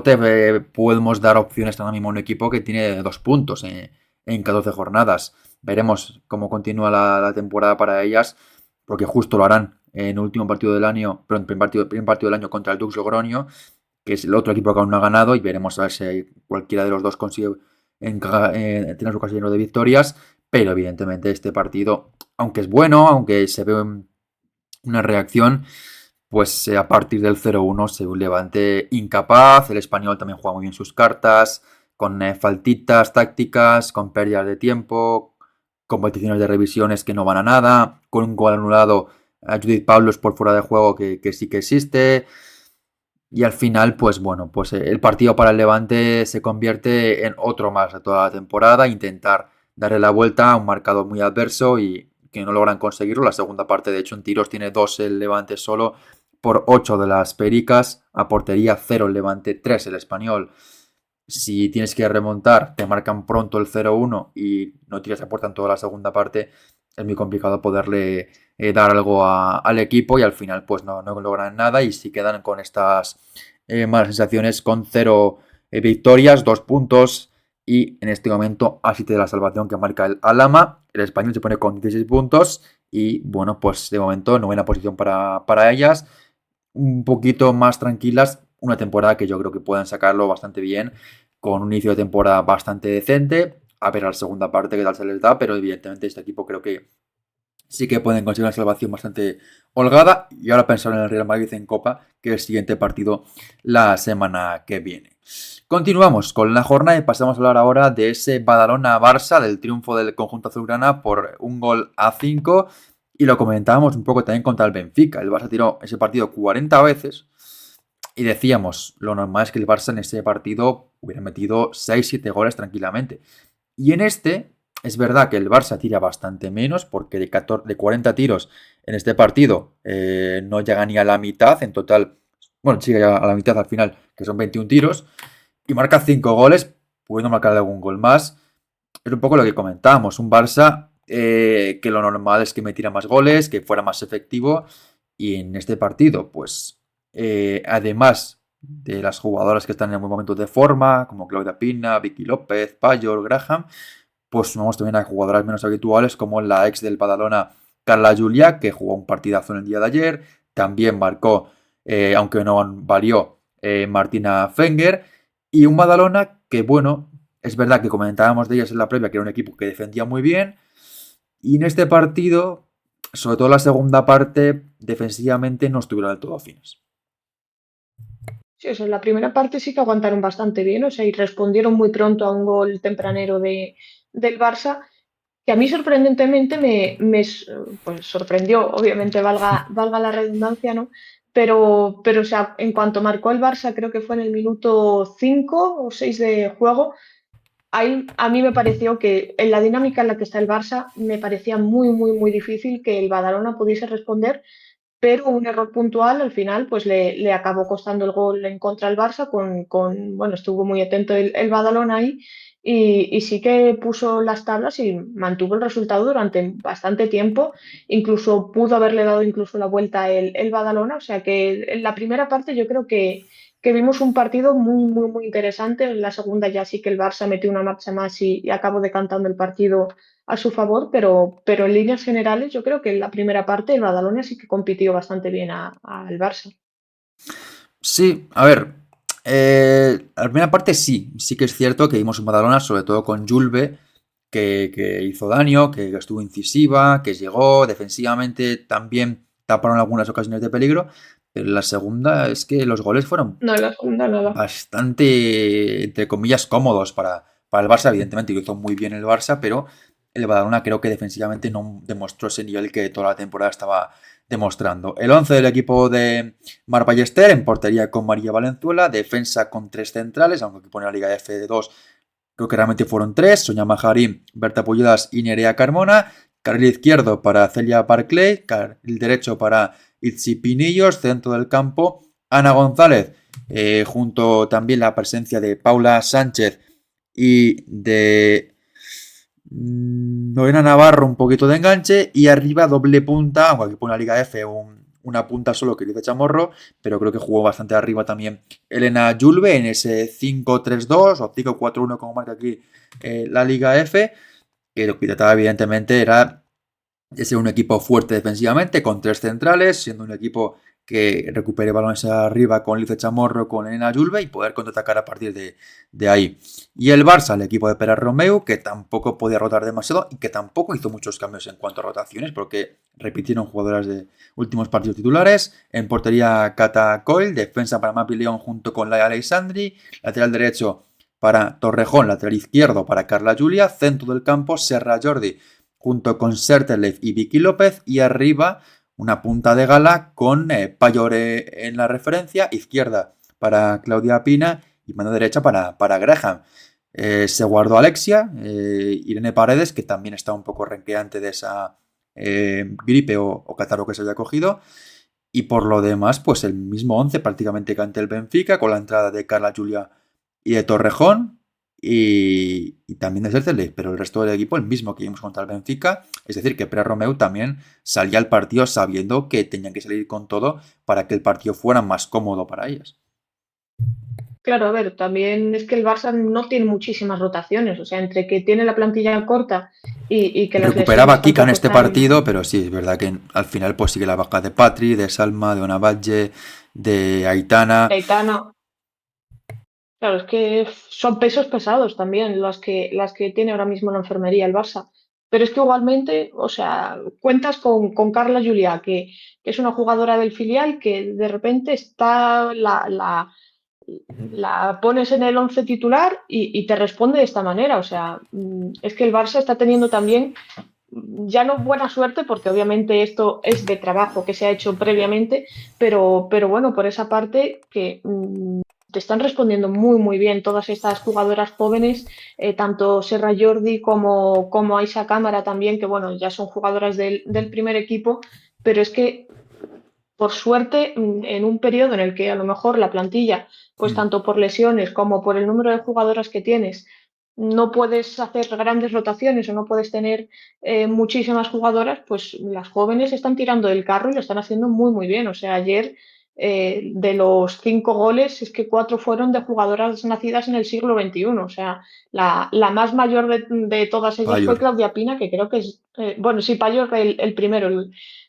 te podemos dar opciones ahora mismo a un equipo que tiene 2 puntos en 14 jornadas. Veremos cómo continúa la temporada para ellas, porque justo lo harán en el último partido del año, pero en el primer partido del año contra el Dux Logroño, que es el otro equipo que aún no ha ganado, y veremos a ver si cualquiera de los dos consigue tener su casillero de victorias, pero evidentemente este partido, aunque es bueno, aunque se ve una reacción, pues a partir del 0-1 se un Levante incapaz, el español también juega muy bien sus cartas, con faltitas tácticas, con pérdidas de tiempo, competiciones de revisiones que no van a nada, con un gol anulado a Judith Pablos por fuera de juego que sí que existe. Y al final, pues bueno, pues el partido para el Levante se convierte en otro más de toda la temporada, intentar darle la vuelta a un marcador muy adverso y que no logran conseguirlo. La segunda parte, de hecho, en tiros tiene 2 el Levante solo por 8 de las pericas, a portería 0 el Levante, 3 el Español. Si tienes que remontar, te marcan pronto el 0-1 y no tiras a puerta en toda la segunda parte, es muy complicado poderle dar algo al equipo y al final pues no logran nada y si quedan con estas malas sensaciones con 0 victorias, 2 puntos y en este momento así te da la salvación que marca el Alama. El español se pone con 16 puntos y bueno, pues de momento novena posición para ellas. Un poquito más tranquilas, una temporada que yo creo que pueden sacarlo bastante bien, con un inicio de temporada bastante decente. A ver a la segunda parte qué tal se les da, pero evidentemente este equipo creo que sí que pueden conseguir una salvación bastante holgada. Y ahora pensar en el Real Madrid en Copa, que es el siguiente partido la semana que viene. Continuamos con la jornada y pasamos a hablar ahora de ese Badalona-Barça, del triunfo del conjunto azulgrana por 1-5. Y lo comentábamos un poco también contra el Benfica. El Barça tiró ese partido 40 veces. Y decíamos, lo normal es que el Barça en ese partido hubiera metido 6-7 goles tranquilamente. Y en este, es verdad que el Barça tira bastante menos, porque de 40 tiros En este partido no llega ni a la mitad, en total, bueno, sí llega a la mitad al final, que son 21 tiros, y marca 5 goles, pudiendo marcar algún gol más. Es un poco lo que comentábamos, un Barça que lo normal es que metiera más goles, que fuera más efectivo, y en este partido, pues, además de las jugadoras que están en buen momento de forma, como Claudia Pina, Vicky López, Payol, Graham, pues sumamos también a jugadoras menos habituales como la ex del Badalona, Carla Julia, que jugó un partidazo en el día de ayer, también marcó, aunque no varió, Martina Fenger, y un Badalona que, bueno, es verdad que comentábamos de ellas en la previa, que era un equipo que defendía muy bien, y en este partido, sobre todo la segunda parte, defensivamente no estuvieron del todo afines. Sí, o sea, en la primera parte sí que aguantaron bastante bien, o sea, y respondieron muy pronto a un gol tempranero del Barça, que a mí sorprendentemente pues, sorprendió, obviamente valga la redundancia, ¿no? Pero, o sea, en cuanto marcó el Barça, creo que fue en el minuto 5 o 6 de juego, ahí a mí me pareció que en la dinámica en la que está el Barça, me parecía muy, muy, muy difícil que el Badalona pudiese responder, pero un error puntual al final pues le acabó costando el gol en contra del Barça bueno, estuvo muy atento el Badalona ahí y sí que puso las tablas y mantuvo el resultado durante bastante tiempo, incluso pudo haberle dado incluso la vuelta el Badalona, o sea que en la primera parte yo creo que vimos un partido muy, muy, muy interesante, en la segunda ya sí que el Barça metió una marcha más y acabó decantando el partido a su favor, pero en líneas generales yo creo que en la primera parte el Badalona sí que compitió bastante bien al Barça. Sí, a ver, la primera parte sí que es cierto que vimos un Badalona, sobre todo con Julve, que hizo daño, que estuvo incisiva, que llegó defensivamente, también taparon algunas ocasiones de peligro, pero en la segunda es que los goles fueron No, en la segunda nada. bastante, entre comillas, cómodos para el Barça. Evidentemente lo hizo muy bien el Barça, pero el Badalona creo que defensivamente no demostró ese nivel que toda la temporada estaba demostrando. El 11 del equipo de Mar Ballester en portería con María Valenzuela, defensa con tres centrales, aunque aquí pone la Liga F de dos, creo que realmente fueron tres: Sonia Majarín, Berta Pulladas y Nerea Carmona. Carril izquierdo para Celia Barclay, carril derecho para Itzi Pinillos, centro del campo Ana González, junto también la presencia de Paula Sánchez y de Lorena Navarro, un poquito de enganche, y arriba doble punta, aunque aquí pone la Liga F una punta solo que dice Chamorro, pero creo que jugó bastante arriba también Elena Julve en ese 5-3-2 o 5-4-1 como marca aquí la Liga F, que lo que trataba evidentemente era de ser un equipo fuerte defensivamente, con tres centrales, siendo un equipo que recupere balones arriba con Lice Chamorro, con Elena Julve y poder contraatacar a partir de ahí. Y el Barça, el equipo de Pere Romeu, que tampoco podía rotar demasiado y que tampoco hizo muchos cambios en cuanto a rotaciones, porque repitieron jugadoras de últimos partidos titulares. En portería, Cata Coyle, defensa para Mapi León junto con Laia Alexandri, lateral derecho para Torrejón, lateral izquierdo para Carla Julia, centro del campo, Serra Jordi junto con Sertelev y Vicky López, y arriba una punta de gala con Payore en la referencia, izquierda para Claudia Pina y mano derecha para Graham. Se guardó Alexia, Irene Paredes, que también está un poco renqueante de esa gripe o catarro que se haya cogido. Y por lo demás, pues el mismo 11 prácticamente que ante el Benfica, con la entrada de Carla Julia y de Torrejón, y también de Cercele, pero el resto del equipo el mismo que vimos contra el Benfica, es decir, que Pere Romeu también salía al partido sabiendo que tenían que salir con todo para que el partido fuera más cómodo para ellas. Claro, a ver, también es que el Barça no tiene muchísimas rotaciones, o sea, entre que tiene la plantilla corta y que las Recuperaba lesiones a Kika en tampoco este están. partido, pero sí, es verdad que al final pues sigue la baja de Patri, de Salma, de Onavalle, de Aitana. Gaetano, claro, es que son pesos pesados también las que tiene ahora mismo la enfermería el Barça. Pero es que igualmente, o sea, cuentas con Carla Julia, que es una jugadora del filial que de repente la pones en el once titular y te responde de esta manera. O sea, es que el Barça está teniendo también, ya no buena suerte, porque obviamente esto es de trabajo que se ha hecho previamente, pero bueno, por esa parte que te están respondiendo muy, muy bien todas estas jugadoras jóvenes, tanto Serra Jordi como Aisha Cámara también, que bueno, ya son jugadoras del primer equipo pero es que por suerte, en un periodo en el que a lo mejor la plantilla, pues Mm. tanto por lesiones como por el número de jugadoras que tienes, no puedes hacer grandes rotaciones o no puedes tener muchísimas jugadoras, pues las jóvenes están tirando del carro y lo están haciendo muy, muy bien. O sea, ayer de los 5 goles, es que 4 fueron de jugadoras nacidas en el siglo XXI. O sea, la más mayor de todas ellas fue Payor. Claudia Pina, que creo que es, bueno, sí, Payor el primero,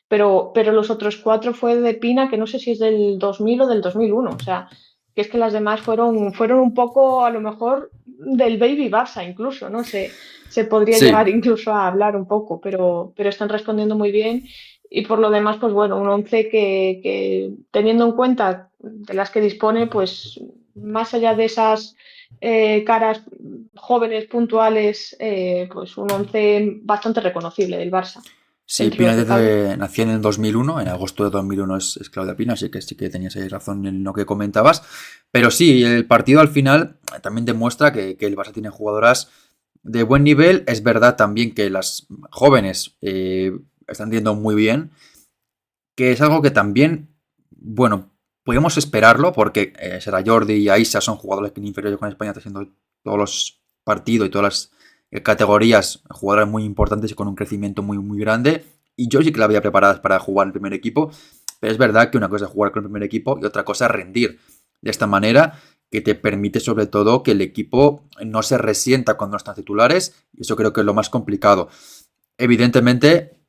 pero los otros 4 fue de Pina, que no sé si es del 2000 o del 2001. O sea, que es que las demás fueron un poco, a lo mejor, del Baby Barça incluso, ¿no? Se podría llegar Sí, incluso a hablar un poco, pero están respondiendo muy bien. Y por lo demás, pues bueno, un 11 que teniendo en cuenta de las que dispone, pues más allá de esas caras jóvenes, puntuales, pues un 11 bastante reconocible del Barça, sí, dentro de Pina lo que cabe. nació en el 2001, en agosto de 2001 es Claudia Pina, así que tenías ahí razón en lo que comentabas. Pero sí, el partido al final también demuestra que el Barça tiene jugadoras de buen nivel. Es verdad también que las jóvenes están yendo muy bien, que es algo que también, bueno, podemos esperarlo, porque Sara Jordi y Aisa son jugadores que en inferiores con España están haciendo todos los partidos y todas las categorías, jugadoras muy importantes y con un crecimiento muy, muy grande. Y yo sí que la había preparada para jugar en el primer equipo, pero es verdad que una cosa es jugar con el primer equipo y otra cosa es rendir de esta manera, que te permite sobre todo que el equipo no se resienta cuando no están titulares, y eso creo que es lo más complicado. Evidentemente,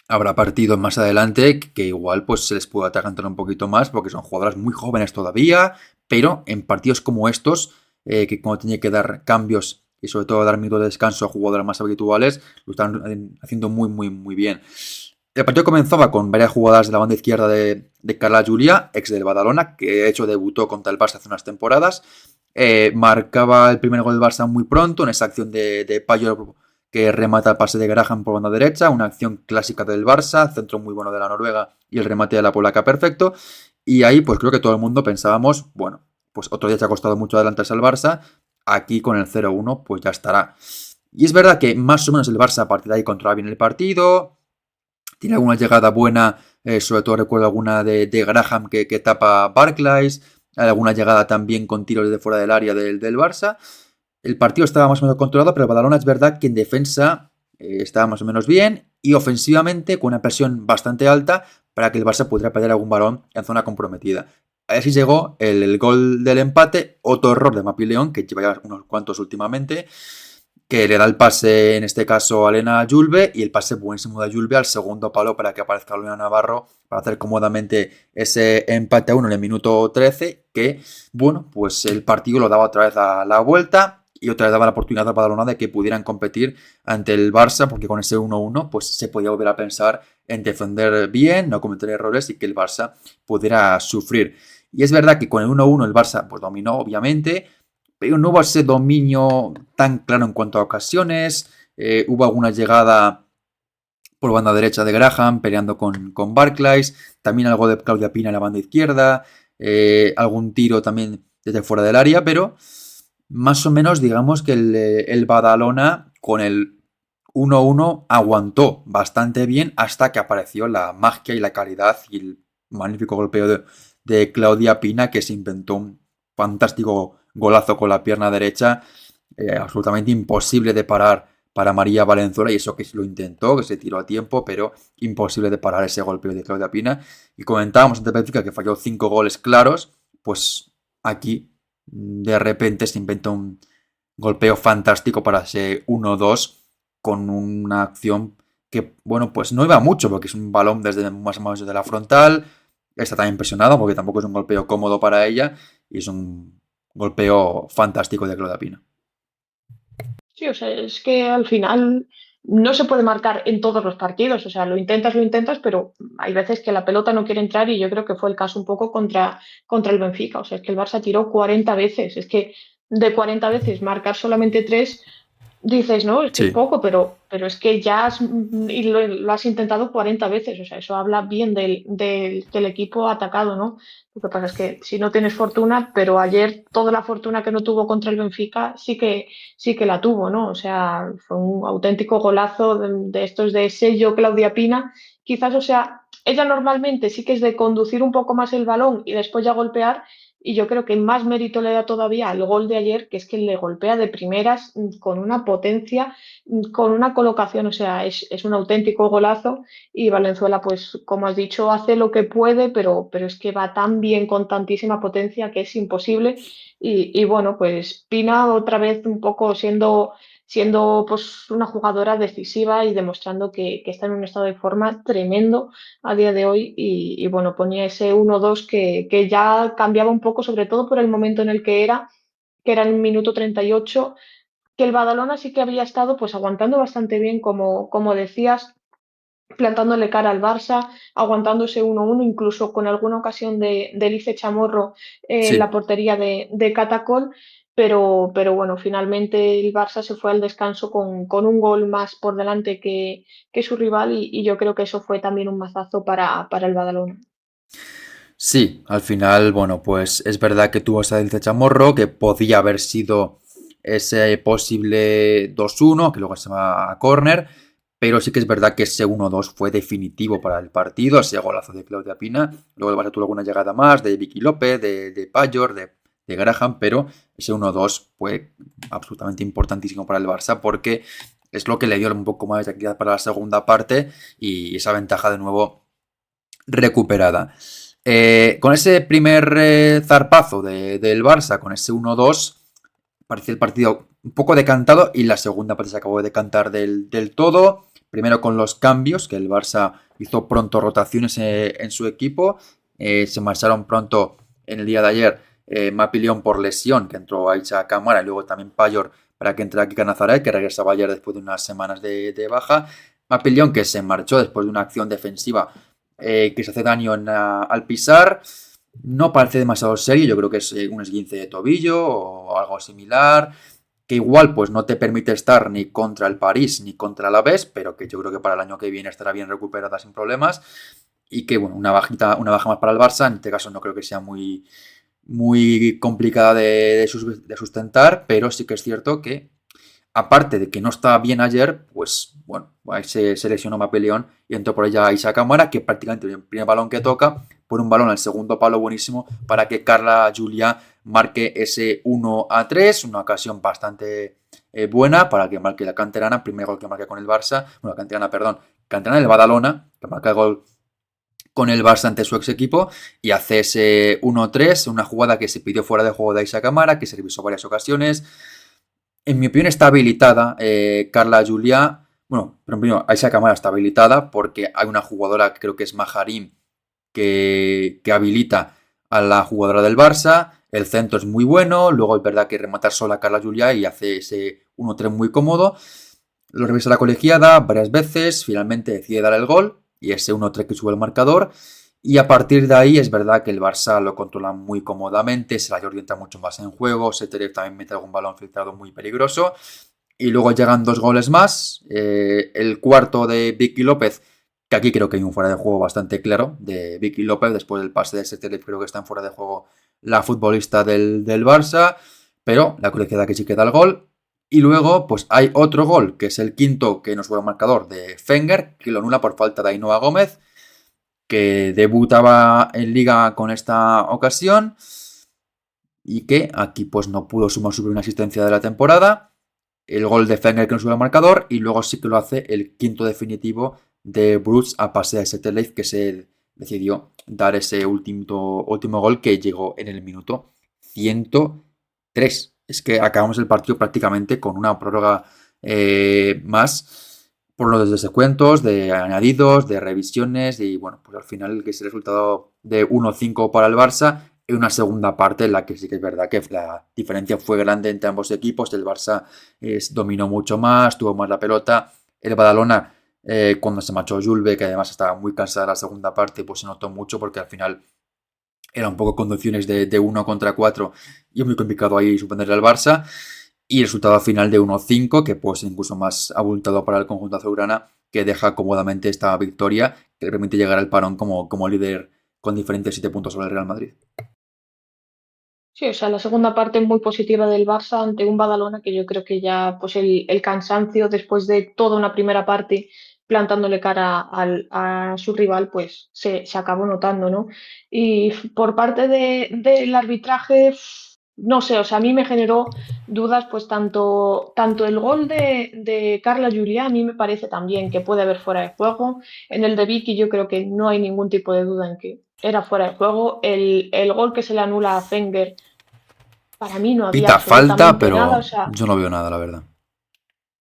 habrá partidos más adelante que igual pues se les puede atragantar un poquito más porque son jugadoras muy jóvenes todavía, pero en partidos como estos, que cuando tiene que dar cambios y sobre todo dar minutos de descanso a jugadoras más habituales, lo están haciendo muy, muy, muy bien. El partido comenzaba con varias jugadas de la banda izquierda de Carla Julia, ex del Badalona, que de hecho debutó contra el Barça hace unas temporadas. Marcaba el primer gol del Barça muy pronto en esa acción de Payo que remata el pase de Graham por banda derecha, una acción clásica del Barça, centro muy bueno de la Noruega y el remate de la polaca perfecto. Y ahí pues creo que todo el mundo pensábamos, bueno, pues otro día se ha costado mucho adelantarse al Barça, aquí con el 0-1 pues ya estará. Y es verdad que más o menos el Barça a partir de ahí controla bien el partido, tiene alguna llegada buena, sobre todo recuerdo alguna de Graham que tapa Barclays, hay alguna llegada también con tiros de fuera del área del Barça. El partido estaba más o menos controlado, pero el Badalona es verdad que en defensa estaba más o menos bien y ofensivamente con una presión bastante alta para que el Barça pudiera perder algún balón en zona comprometida. Así llegó el gol del empate, otro error de Mapi León, que lleva ya unos cuantos últimamente, que le da el pase, en este caso, a Elena Julve, y el pase buenísimo de Julve al segundo palo para que aparezca Luna Navarro para hacer cómodamente ese empate a uno en el minuto 13, que, bueno, pues el partido lo daba otra vez a la vuelta y otra vez daba la oportunidad al Badalona de que pudieran competir ante el Barça, porque con ese 1-1 pues se podía volver a pensar en defender bien, no cometer errores y que el Barça pudiera sufrir. Y es verdad que con el 1-1 el Barça pues dominó, obviamente, pero no hubo ese dominio tan claro en cuanto a ocasiones. Hubo alguna llegada por banda derecha de Graham peleando con Barclays, también algo de Claudia Pina en la banda izquierda, algún tiro también desde fuera del área, pero más o menos digamos que el Badalona con el 1-1 aguantó bastante bien hasta que apareció la magia y la calidad y el magnífico golpeo de Claudia Pina que se inventó un fantástico golazo con la pierna derecha, absolutamente imposible de parar para María Valenzuela y eso que lo intentó, que se tiró a tiempo, pero imposible de parar ese golpeo de Claudia Pina. Y comentábamos ante Benfica que falló 5 goles claros, pues aquí de repente se inventa un golpeo fantástico para ese 1-2 con una acción que, bueno, pues no iba mucho porque es un balón desde más o menos de la frontal. Está tan impresionado porque tampoco es un golpeo cómodo para ella y es un golpeo fantástico de Claudia Pina. Sí, o sea, es que al final no se puede marcar en todos los partidos. O sea, lo intentas, pero hay veces que la pelota no quiere entrar y yo creo que fue el caso un poco contra el Benfica. O sea, es que el Barça tiró 40 veces. Es que de 40 veces marcar solamente 3 dices, no, es que es Sí, poco, pero es que ya y lo has intentado 40 veces. O sea, eso habla bien del equipo atacado, ¿no? Lo que pasa es que si no tienes fortuna, pero ayer toda la fortuna que no tuvo contra el Benfica sí que la tuvo, ¿no? O sea, fue un auténtico golazo de estos de sello Claudia Pina. Quizás, o sea, ella normalmente sí que es de conducir un poco más el balón y después ya golpear, y yo creo que más mérito le da todavía al gol de ayer, que es que le golpea de primeras con una potencia, con una colocación, o sea, es un auténtico golazo y Valenzuela, pues como has dicho, hace lo que puede, pero es que va tan bien con tantísima potencia que es imposible. Y bueno, pues Pina otra vez un poco siendo pues una jugadora decisiva y demostrando que está en un estado de forma tremendo a día de hoy y bueno, ponía ese 1-2 que ya cambiaba un poco, sobre todo por el momento en el que era en el minuto 38, que el Badalona sí que había estado pues aguantando bastante bien, como decías, plantándole cara al Barça, aguantándose 1-1, incluso con alguna ocasión de Lice Chamorro en la Sí. portería de Catacol, pero bueno, finalmente el Barça se fue al descanso con un gol más por delante que su rival y yo creo que eso fue también un mazazo para el Badalona. Sí, al final, bueno, pues es verdad que tuvo esa del Chamorro, que podía haber sido ese posible 2-1, que luego se va a córner, pero sí que es verdad que ese 1-2 fue definitivo para el partido, ese golazo de Claudia Pina. Luego el Barça tuvo alguna llegada más de Vicky López, de Payor, de Graham, pero ese 1-2 fue absolutamente importantísimo para el Barça porque es lo que le dio un poco más de actividad para la segunda parte y esa ventaja de nuevo recuperada. Con ese primer zarpazo del Barça, con ese 1-2, parecía el partido un poco decantado y la segunda parte se acabó de decantar del todo. Primero con los cambios, que el Barça hizo pronto rotaciones en su equipo. Se marcharon pronto en el día de ayer Mapilión por lesión, que entró Aicha Cámara, y luego también Payor para que entrara Kika Nazaret, que regresaba ayer después de unas semanas de baja. Mapilión que se marchó después de una acción defensiva que se hace daño al pisar. No parece demasiado serio, yo creo que es un esguince de tobillo o algo similar, que igual pues no te permite estar ni contra el París ni contra la Alavés, pero que yo creo que para el año que viene estará bien recuperada sin problemas y que bueno, una baja más para el Barça, en este caso no creo que sea muy complicada de sustentar, pero sí que es cierto que aparte de que no estaba bien ayer, pues bueno, ahí se lesionó Mapeleón y entró por ella Isa Cámara, que prácticamente el primer balón que toca, pone un balón al segundo palo buenísimo para que Carla Julia marque ese 1-3, una ocasión bastante buena para que marque la canterana, primer gol que marque con el Barça, bueno, canterana, perdón, canterana del Badalona, que marca el gol con el Barça ante su ex equipo y hace ese 1-3, una jugada que se pidió fuera de juego de Isa Cámara, que se revisó varias ocasiones, en mi opinión está habilitada Carla Julia. Bueno, pero primero, Aisha Kamara está habilitada porque hay una jugadora que creo que es Maharim que habilita a la jugadora del Barça. El centro es muy bueno. Luego es verdad que rematar sola a Carla Julia y hace ese 1-3 muy cómodo. Lo revisa la colegiada varias veces. Finalmente decide dar el gol y ese 1-3 que sube el marcador. Y a partir de ahí es verdad que el Barça lo controla muy cómodamente, se la orienta mucho más en juego, Seterev también mete algún balón filtrado muy peligroso. Y luego llegan dos goles más, el cuarto de Vicky López, que aquí creo que hay un fuera de juego bastante claro de Vicky López, después del pase de Seterev creo que está en fuera de juego la futbolista del Barça, pero la colegiada que sí queda el gol. Y luego, pues hay otro gol, que es el quinto que nos fue el marcador de Fenger, que lo anula por falta de Ainhoa Gómez, que debutaba en liga con esta ocasión y que aquí pues no pudo sumar su primera asistencia de la temporada. El gol de Fenger que no sube al marcador y luego sí que lo hace el quinto definitivo de Bruce a pase de Setterleif que se decidió dar ese último gol que llegó en el minuto 103. Es que acabamos el partido prácticamente con una prórroga más por los descuentos, de añadidos, de revisiones y bueno, pues al final que es el resultado de 1-5 para el Barça en una segunda parte en la que sí que es verdad que la diferencia fue grande entre ambos equipos, el Barça dominó mucho más, tuvo más la pelota, el Badalona cuando se marchó Julve, que además estaba muy cansada de la segunda parte, pues se notó mucho porque al final era un poco conducciones de 1 contra 4 y es muy complicado ahí suspenderle al Barça. Y el resultado final de 1-5, que pues incluso más abultado para el conjunto azulgrana, que deja cómodamente esta victoria, que le permite llegar al parón como líder con diferentes 7 puntos sobre el Real Madrid. Sí, o sea, la segunda parte muy positiva del Barça ante un Badalona que yo creo que ya, pues el cansancio después de toda una primera parte plantándole cara a su rival, pues se acabó notando, ¿no? Y por parte del arbitraje, no sé, o sea, a mí me generó dudas, pues tanto el gol de Carla Juliá, a mí me parece también que puede haber fuera de juego. En el de Vicky yo creo que no hay ningún tipo de duda en que era fuera de juego. El gol que se le anula a Fenger, para mí no había Pita falta, absolutamente nada. pero yo no veo nada, la verdad.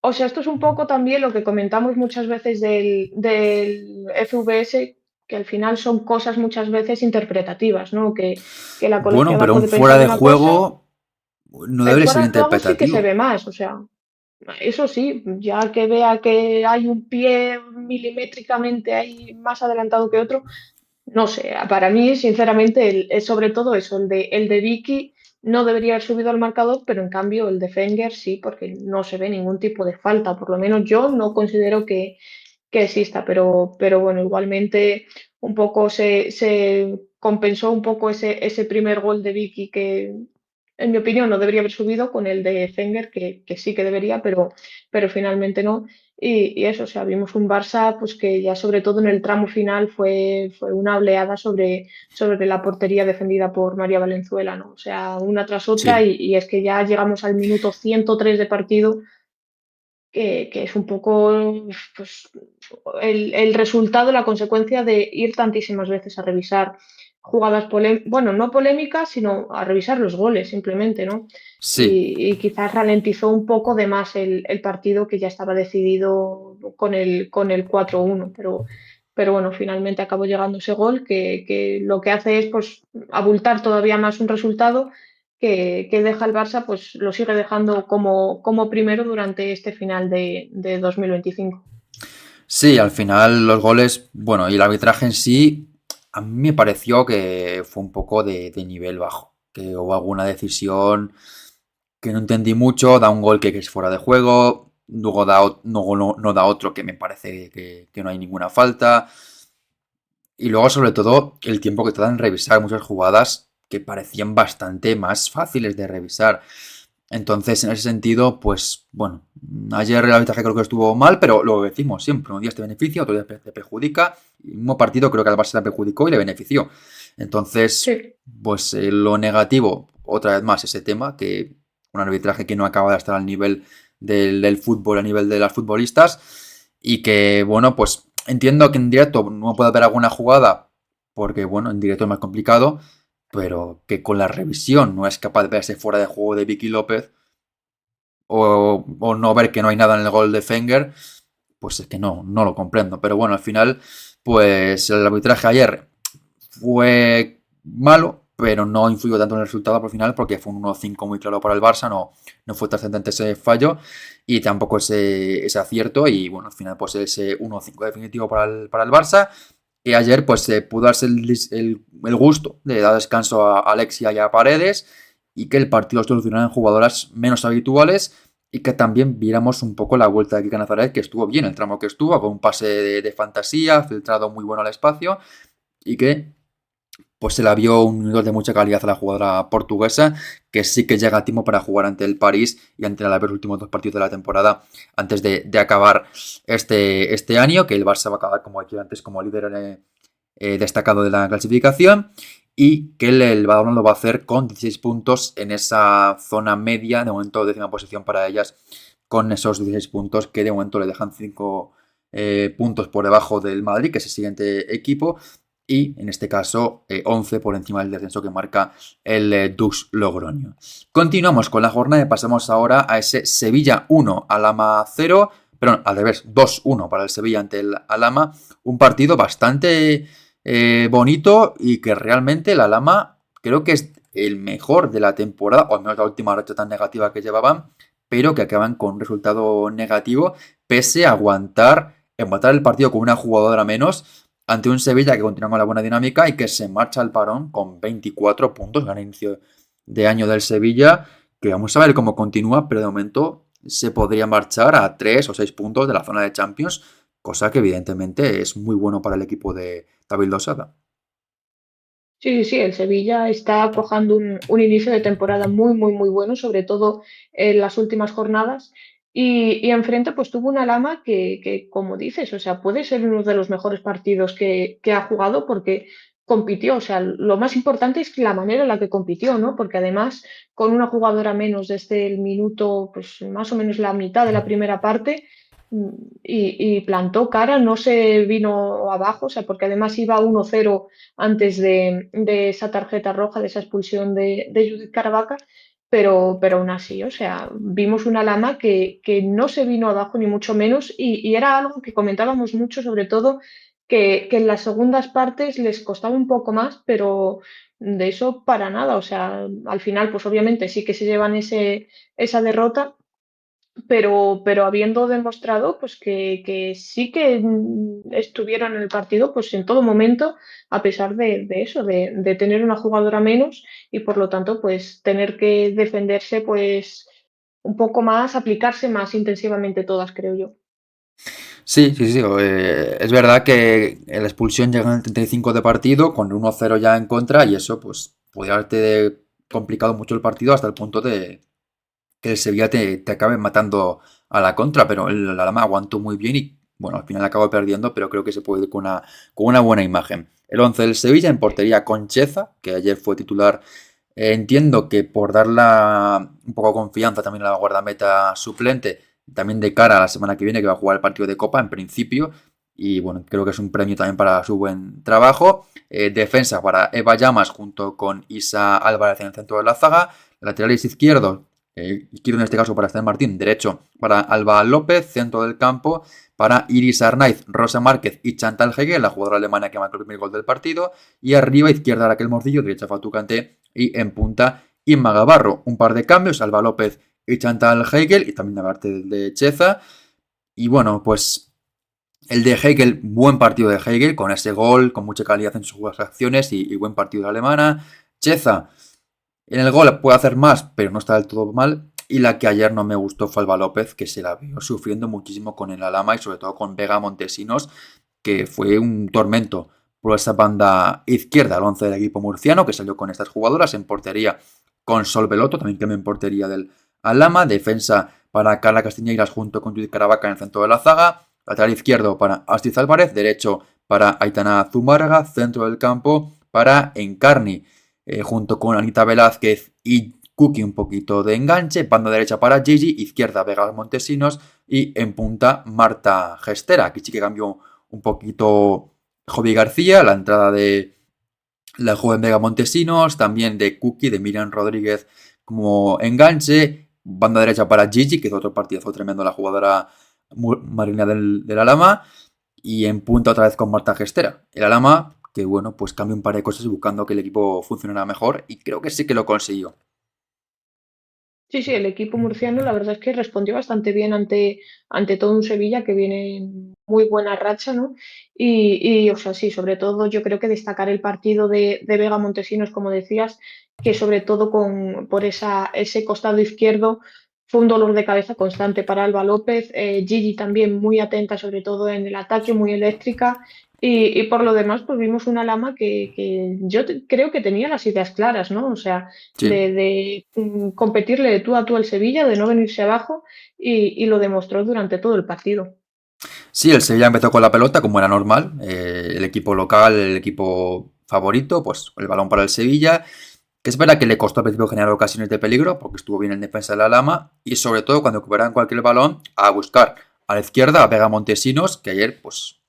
O sea, esto es un poco también lo que comentamos muchas veces del FVS, que al final son cosas muchas veces interpretativas, ¿no? Que la Bueno, colegiada pero un puede fuera pensar de una cosa. juego no El debe fuera ser de juego sí que se interpretativo. ve más, o sea, eso sí, ya que vea que hay un pie milimétricamente ahí más adelantado que otro, no sé, para mí, sinceramente, sobre todo eso, el de Vicky no debería haber subido al marcador, pero en cambio el de Fenger sí, porque no se ve ningún tipo de falta, por lo menos yo no considero que exista, pero bueno, igualmente un poco se compensó un poco ese primer gol de Vicky que, en mi opinión, no debería haber subido con el de Fenger, que sí que debería, pero finalmente no. Y eso, o sea, vimos un Barça pues que ya sobre todo en el tramo final fue una oleada sobre la portería defendida por María Valenzuela, ¿no? O sea, una tras otra Sí, y es que ya llegamos al minuto 103 de partido que es un poco pues, el resultado, la consecuencia de ir tantísimas veces a revisar jugadas bueno, no polémicas, sino a revisar los goles simplemente, ¿no? sí. Y quizás ralentizó un poco de más el partido que ya estaba decidido con el 4-1, pero bueno, finalmente acabó llegando ese gol que lo que hace es pues abultar todavía más un resultado que deja el Barça, pues lo sigue dejando como primero durante este final de 2025. Sí, al final los goles, bueno, y el arbitraje en sí, a mí me pareció que fue un poco de nivel bajo, que hubo alguna decisión que no entendí mucho, da un gol que es fuera de juego, luego no da otro que me parece que no hay ninguna falta, y luego sobre todo el tiempo que tardan en revisar muchas jugadas que parecían bastante más fáciles de revisar. Entonces, en ese sentido, pues bueno, ayer el arbitraje creo que estuvo mal, pero lo decimos siempre, un día te beneficia, otro día te perjudica. Y el mismo partido creo que al Barça le perjudicó y le benefició. Entonces, Sí, pues lo negativo, otra vez más, ese tema, que un arbitraje que no acaba de estar al nivel del fútbol, a nivel de las futbolistas, y que, bueno, pues entiendo que en directo no puede haber alguna jugada, porque, bueno, en directo es más complicado, pero que con la revisión no es capaz de verse fuera de juego de Vicky López o no ver que no hay nada en el gol de Fenger, pues es que no lo comprendo. Pero bueno, al final, pues el arbitraje ayer fue malo, pero no influyó tanto en el resultado por final porque fue un 1-5 muy claro para el Barça, no fue trascendente ese fallo y tampoco ese acierto y bueno, al final pues ese 1-5 definitivo para el Barça y ayer pues se pudo darse el gusto de dar descanso a Alexia y a Paredes y que el partido se solucionara en jugadoras menos habituales y que también viéramos un poco la vuelta de Kika Nazaret, que estuvo bien el tramo que estuvo, con un pase de fantasía, filtrado muy bueno al espacio y que pues se la vio un nivel de mucha calidad a la jugadora portuguesa, que sí que llega a tiempo para jugar ante el París y ante los últimos dos partidos de la temporada antes de acabar este año, que el Barça va a acabar, como aquí antes, como líder destacado de la clasificación y que el Badalona lo va a hacer con 16 puntos en esa zona media, de momento décima posición para ellas, con esos 16 puntos que de momento le dejan 5 puntos por debajo del Madrid, que es el siguiente equipo, y en este caso 11 por encima del descenso que marca el Dux Logroño. Continuamos con la jornada y pasamos ahora a ese Sevilla 1, Alama 0, perdón, al revés, 2-1 para el Sevilla ante el Alama, un partido bastante bonito y que realmente el Alama creo que es el mejor de la temporada, o al menos la última racha tan negativa que llevaban, pero que acaban con un resultado negativo, pese a aguantar el partido con una jugadora menos ante un Sevilla que continúa con la buena dinámica y que se marcha al parón con 24 puntos, gran inicio de año del Sevilla, que vamos a ver cómo continúa, pero de momento se podría marchar a 3 o 6 puntos de la zona de Champions, cosa que evidentemente es muy bueno para el equipo de David Losada. sí, sí, el Sevilla está cojando un inicio de temporada muy, muy, muy bueno, sobre todo en las últimas jornadas. y enfrente pues tuvo una Lama que, como dices, o sea, puede ser uno de los mejores partidos que ha jugado porque compitió. O sea, lo más importante es la manera en la que compitió, ¿no? Porque además, con una jugadora menos desde el minuto, pues más o menos la mitad de la primera parte, mm, y plantó cara, no se vino abajo, o sea, porque además iba 1-0 antes de esa tarjeta roja, de esa expulsión de Judith Caravaca, pero aún así, o sea, vimos una Lama que no se vino abajo ni mucho menos y era algo que comentábamos mucho, sobre todo que en las segundas partes les costaba un poco más, pero de eso para nada, o sea, al final pues obviamente sí que se llevan esa derrota, pero habiendo demostrado pues que sí que estuvieron en el partido pues en todo momento, a pesar de eso, de tener una jugadora menos y por lo tanto pues tener que defenderse pues un poco más, aplicarse más intensivamente todas, creo yo. Sí, sí, sí. Es verdad que la expulsión llega en el 35 de partido, con 1-0 ya en contra, y eso pues podría haberte complicado mucho el partido hasta el punto de que el Sevilla te acabe matando a la contra, pero el Alhama aguantó muy bien y bueno, al final acabó perdiendo, pero creo que se puede ir con una buena imagen. El 11 del Sevilla en portería con Cheza, que ayer fue titular. Entiendo que por darla un poco de confianza también a la guardameta suplente, también de cara a la semana que viene que va a jugar el partido de Copa en principio, y bueno, creo que es un premio también para su buen trabajo. Defensa para Eva Llamas junto con Isa Álvarez en el centro de la zaga. Laterales izquierdos, izquierdo en este caso para Esther Martín, derecho para Alba López, centro del campo para Iris Arnaiz, Rosa Márquez y Chantal Hegel, la jugadora alemana que marcó el primer gol del partido, y arriba izquierda Raquel Morcillo, derecha Fatou Kanté y en punta Inma Gavarro. Un par de cambios, Alba López y Chantal Hegel, y también la parte de Cheza. Y bueno, pues el de Hegel, buen partido de Hegel, con ese gol, con mucha calidad en sus acciones y buen partido de la alemana. Cheza, en el gol puede hacer más, pero no está del todo mal. Y la que ayer no me gustó fue Alba López, que se la vio sufriendo muchísimo con el Alama y sobre todo con Vega Montesinos, que fue un tormento por esa banda izquierda, el 11 del equipo murciano, que salió con estas jugadoras en portería con Sol Veloto, también que en portería del Alama, defensa para Carla Castiñeiras junto con Judith Caravaca en el centro de la zaga, lateral izquierdo para Astrid Álvarez, derecho para Aitana Zumárraga, centro del campo para Encarni, junto con Anita Velázquez y Cookie un poquito de enganche, banda derecha para Gigi, izquierda Vega Montesinos y en punta Marta Gestera. Aquí sí que cambió un poquito Jovi García, la entrada de la joven Vega Montesinos, también de Cookie, de Miriam Rodríguez como enganche, banda derecha para Gigi, que hizo otro partidazo tremendo la jugadora marina del Alama, y en punta otra vez con Marta Gestera. El Alama, que bueno, pues cambia un par de cosas buscando que el equipo funcionara mejor, y creo que sí que lo consiguió. Sí, sí, el equipo murciano la verdad es que respondió bastante bien ante todo un Sevilla que viene en muy buena racha, ¿no? O sea, sí, sobre todo yo creo que destacar el partido de Vega Montesinos, como decías, que sobre todo por ese costado izquierdo fue un dolor de cabeza constante para Alba López, Gigi también muy atenta, sobre todo en el ataque, muy eléctrica, y por lo demás, pues vimos una Lama que yo creo que tenía las ideas claras, ¿no? O sea, Sí. competirle de tú a tú al Sevilla, de no venirse abajo y lo demostró durante todo el partido. Sí, el Sevilla empezó con la pelota, como era normal. El equipo local, el equipo favorito, pues el balón para el Sevilla. Que es verdad que le costó al principio generar ocasiones de peligro, porque estuvo bien en defensa de la Lama. Y sobre todo cuando recuperaban cualquier balón, a buscar a la izquierda a Vega Montesinos, que ayer, pues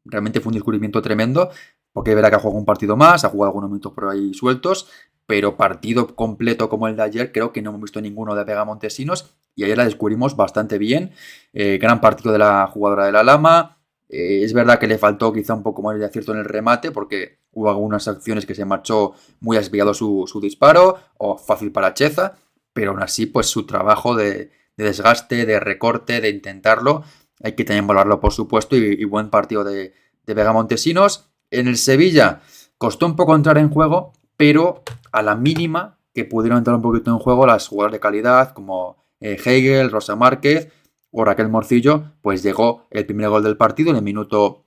realmente fue un descubrimiento tremendo, porque es verdad que ha jugado un partido más, ha jugado algunos minutos por ahí sueltos, pero partido completo como el de ayer, creo que no hemos visto ninguno de Vega Montesinos, y ayer la descubrimos bastante bien. Gran partido de la jugadora de la Lama. Es verdad que le faltó quizá un poco más de acierto en el remate, porque hubo algunas acciones que se marchó muy desviado su disparo, o fácil para Cheza, pero aún así, pues su trabajo de desgaste, de recorte, de intentarlo, hay que también valorarlo, por supuesto, y buen partido de Vega Montesinos. En el Sevilla costó un poco entrar en juego, pero a la mínima que pudieron entrar un poquito en juego las jugadoras de calidad como Hegel, Rosa Márquez o Raquel Morcillo, pues llegó el primer gol del partido en el minuto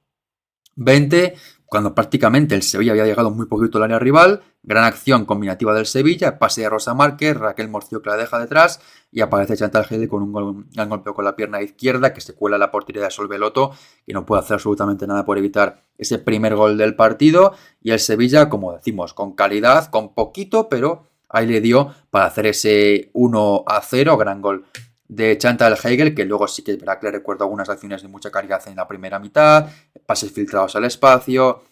20, cuando prácticamente el Sevilla había llegado muy poquito al área rival. Gran acción combinativa del Sevilla, pase de Rosa Márquez, Raquel Morcio que la deja detrás y aparece Chantal Heidel con un gran golpeo con la pierna izquierda que se cuela en la portería de Sol Belotto y no puede hacer absolutamente nada por evitar ese primer gol del partido. Y el Sevilla, como decimos, con calidad, con poquito, pero ahí le dio para hacer ese 1-0, gran gol de Chantal Hegel, que luego sí que es verdad que le recuerdo algunas acciones de mucha calidad en la primera mitad, pases filtrados al espacio,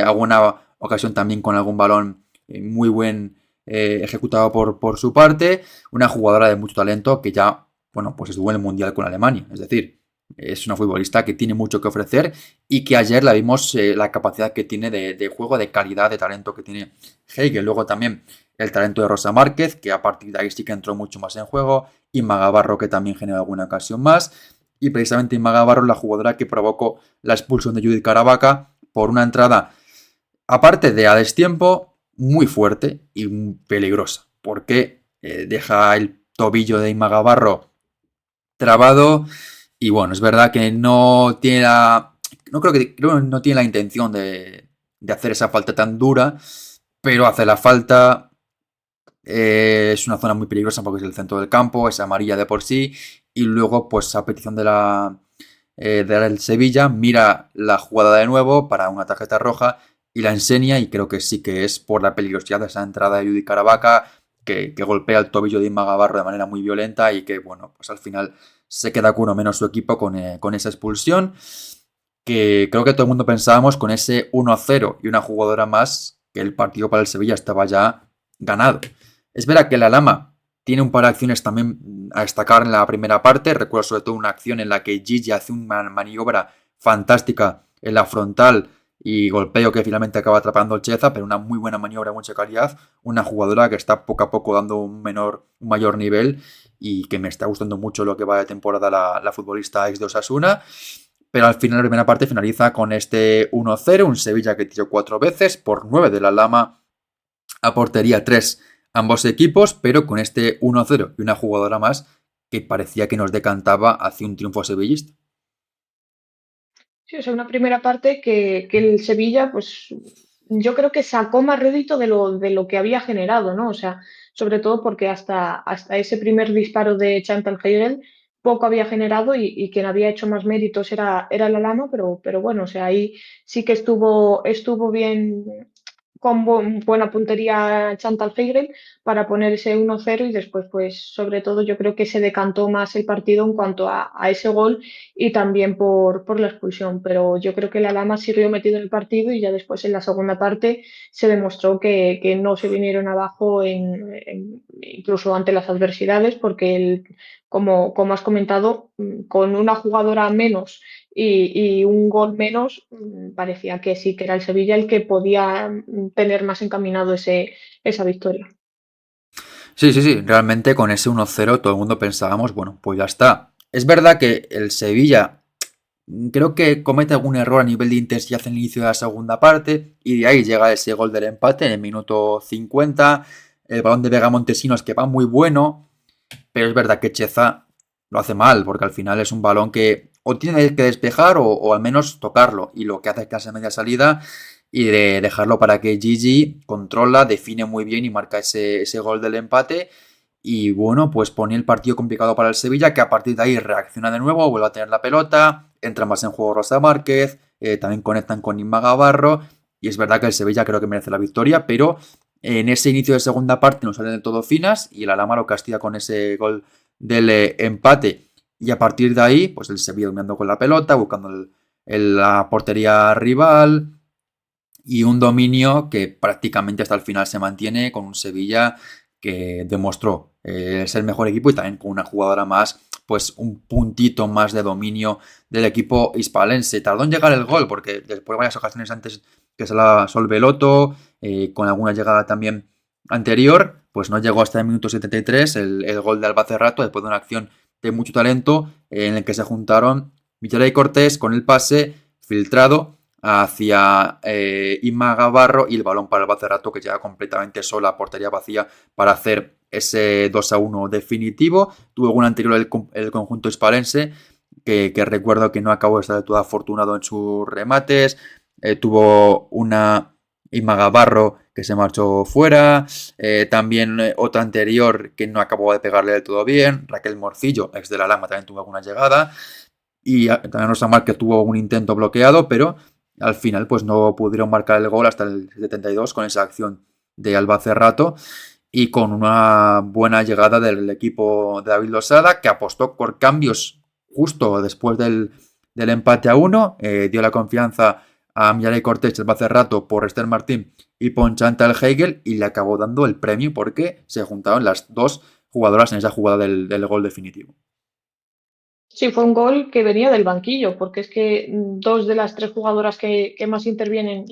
alguna ocasión también con algún balón muy buen ejecutado por su parte, una jugadora de mucho talento que ya, bueno, pues estuvo en el Mundial con Alemania, es decir, es una futbolista que tiene mucho que ofrecer y que ayer la vimos la capacidad que tiene de juego, de calidad, de talento que tiene Hegel. Luego también el talento de Rosa Márquez, que a partir de ahí sí que entró mucho más en juego, Inma Gavarro, que también generó alguna ocasión más, y precisamente Inma Gavarro, la jugadora que provocó la expulsión de Judith Caravaca por una entrada, aparte de a destiempo, muy fuerte y peligrosa, porque deja el tobillo de Inma Gavarro trabado, y bueno, es verdad que no tiene creo que no tiene la intención de hacer esa falta tan dura, pero hace la falta. Es una zona muy peligrosa porque es el centro del campo, es amarilla de por sí. Y luego, pues a petición del Sevilla, mira la jugada de nuevo para una tarjeta roja y la enseña. Y creo que sí que es por la peligrosidad de esa entrada de Judy Caravaca, que golpea el tobillo de Inma Gavarro de manera muy violenta y que, bueno, pues al final se queda con uno menos su equipo con esa expulsión. Que creo que todo el mundo pensábamos con ese 1-0 y una jugadora más que el partido para el Sevilla estaba ya ganado. Es verdad que la Lama tiene un par de acciones también a destacar en la primera parte. Recuerdo sobre todo una acción en la que Gigi hace una maniobra fantástica en la frontal y golpeo que finalmente acaba atrapando el Chiesa, pero una muy buena maniobra, mucha calidad. Una jugadora que está poco a poco dando un mayor nivel y que me está gustando mucho lo que va de temporada la futbolista ex de Osasuna. Pero al final la primera parte finaliza con este 1-0, un Sevilla que tiró 4 veces por 9 de la Lama a portería 3 ambos equipos, pero con este 1-0 y una jugadora más que parecía que nos decantaba hacia un triunfo sevillista. Sí, o sea, una primera parte que el Sevilla, pues yo creo que sacó más rédito de lo que había generado, ¿no? O sea, sobre todo porque hasta ese primer disparo de Chantal Hegel poco había generado y quien había hecho más méritos era la Lama, pero bueno, o sea, ahí sí que estuvo bien con buena puntería Chantal Hegel para poner ese 1-0 y después, pues sobre todo yo creo que se decantó más el partido en cuanto a ese gol y también por la expulsión. Pero yo creo que la Lama siguió metido en el partido y ya después en la segunda parte se demostró que no se vinieron abajo incluso ante las adversidades, porque como has comentado, con una jugadora menos y un gol menos, parecía que sí que era el Sevilla el que podía tener más encaminado esa victoria. Sí, sí, sí, realmente con ese 1-0 todo el mundo pensábamos, bueno, pues ya está. Es verdad que el Sevilla creo que comete algún error a nivel de intensidad en el inicio de la segunda parte y de ahí llega ese gol del empate en el minuto 50. El balón de Vega Montesinos que va muy bueno, pero es verdad que Cheza lo hace mal, porque al final es un balón que o tiene que despejar o al menos tocarlo. Y lo que hace es que hace media salida y de dejarlo para que Gigi controla, define muy bien y marca ese gol del empate. Y bueno, pues pone el partido complicado para el Sevilla, que a partir de ahí reacciona de nuevo, vuelve a tener la pelota, entra más en juego Rosa Márquez, también conectan con Inma Gavarro. Y es verdad que el Sevilla creo que merece la victoria, pero en ese inicio de segunda parte no salen de todo finas y el Alhama lo castiga con ese gol del empate. Y a partir de ahí, pues el Sevilla dominando con la pelota, buscando la portería rival y un dominio que prácticamente hasta el final se mantiene con un Sevilla que demostró ser el mejor equipo y también con una jugadora más, pues un puntito más de dominio del equipo hispalense. Tardó en llegar el gol porque después de varias ocasiones antes que se la Sol Belotto, con alguna llegada también anterior, pues no llegó hasta el minuto 73 el gol de Alba Cerrato después de una acción de mucho talento en el que se juntaron Michele Cortés con el pase filtrado hacia Inma Gavarro y el balón para Alba Cerrato que llega completamente sola a portería vacía para hacer ese 2-1 definitivo. Tuvo algún anterior el conjunto hispalense que recuerdo que no acabó de estar todo afortunado en sus remates. Tuvo una Inma Gavarro que se marchó fuera, también otra anterior que no acabó de pegarle del todo bien, Raquel Morcillo, ex de la Lama, también tuvo alguna llegada, y también Rosa Márquez tuvo un intento bloqueado, pero al final pues no pudieron marcar el gol hasta el 72 con esa acción de Alba Cerrato y con una buena llegada del equipo de David Losada que apostó por cambios justo después del empate a uno, dio la confianza a Mireia Cortés, Alba Cerrato por Esther Martín y por Chantal Hegel y le acabó dando el premio porque se juntaron las dos jugadoras en esa jugada del gol definitivo. Sí, fue un gol que venía del banquillo, porque es que dos de las tres jugadoras que más intervienen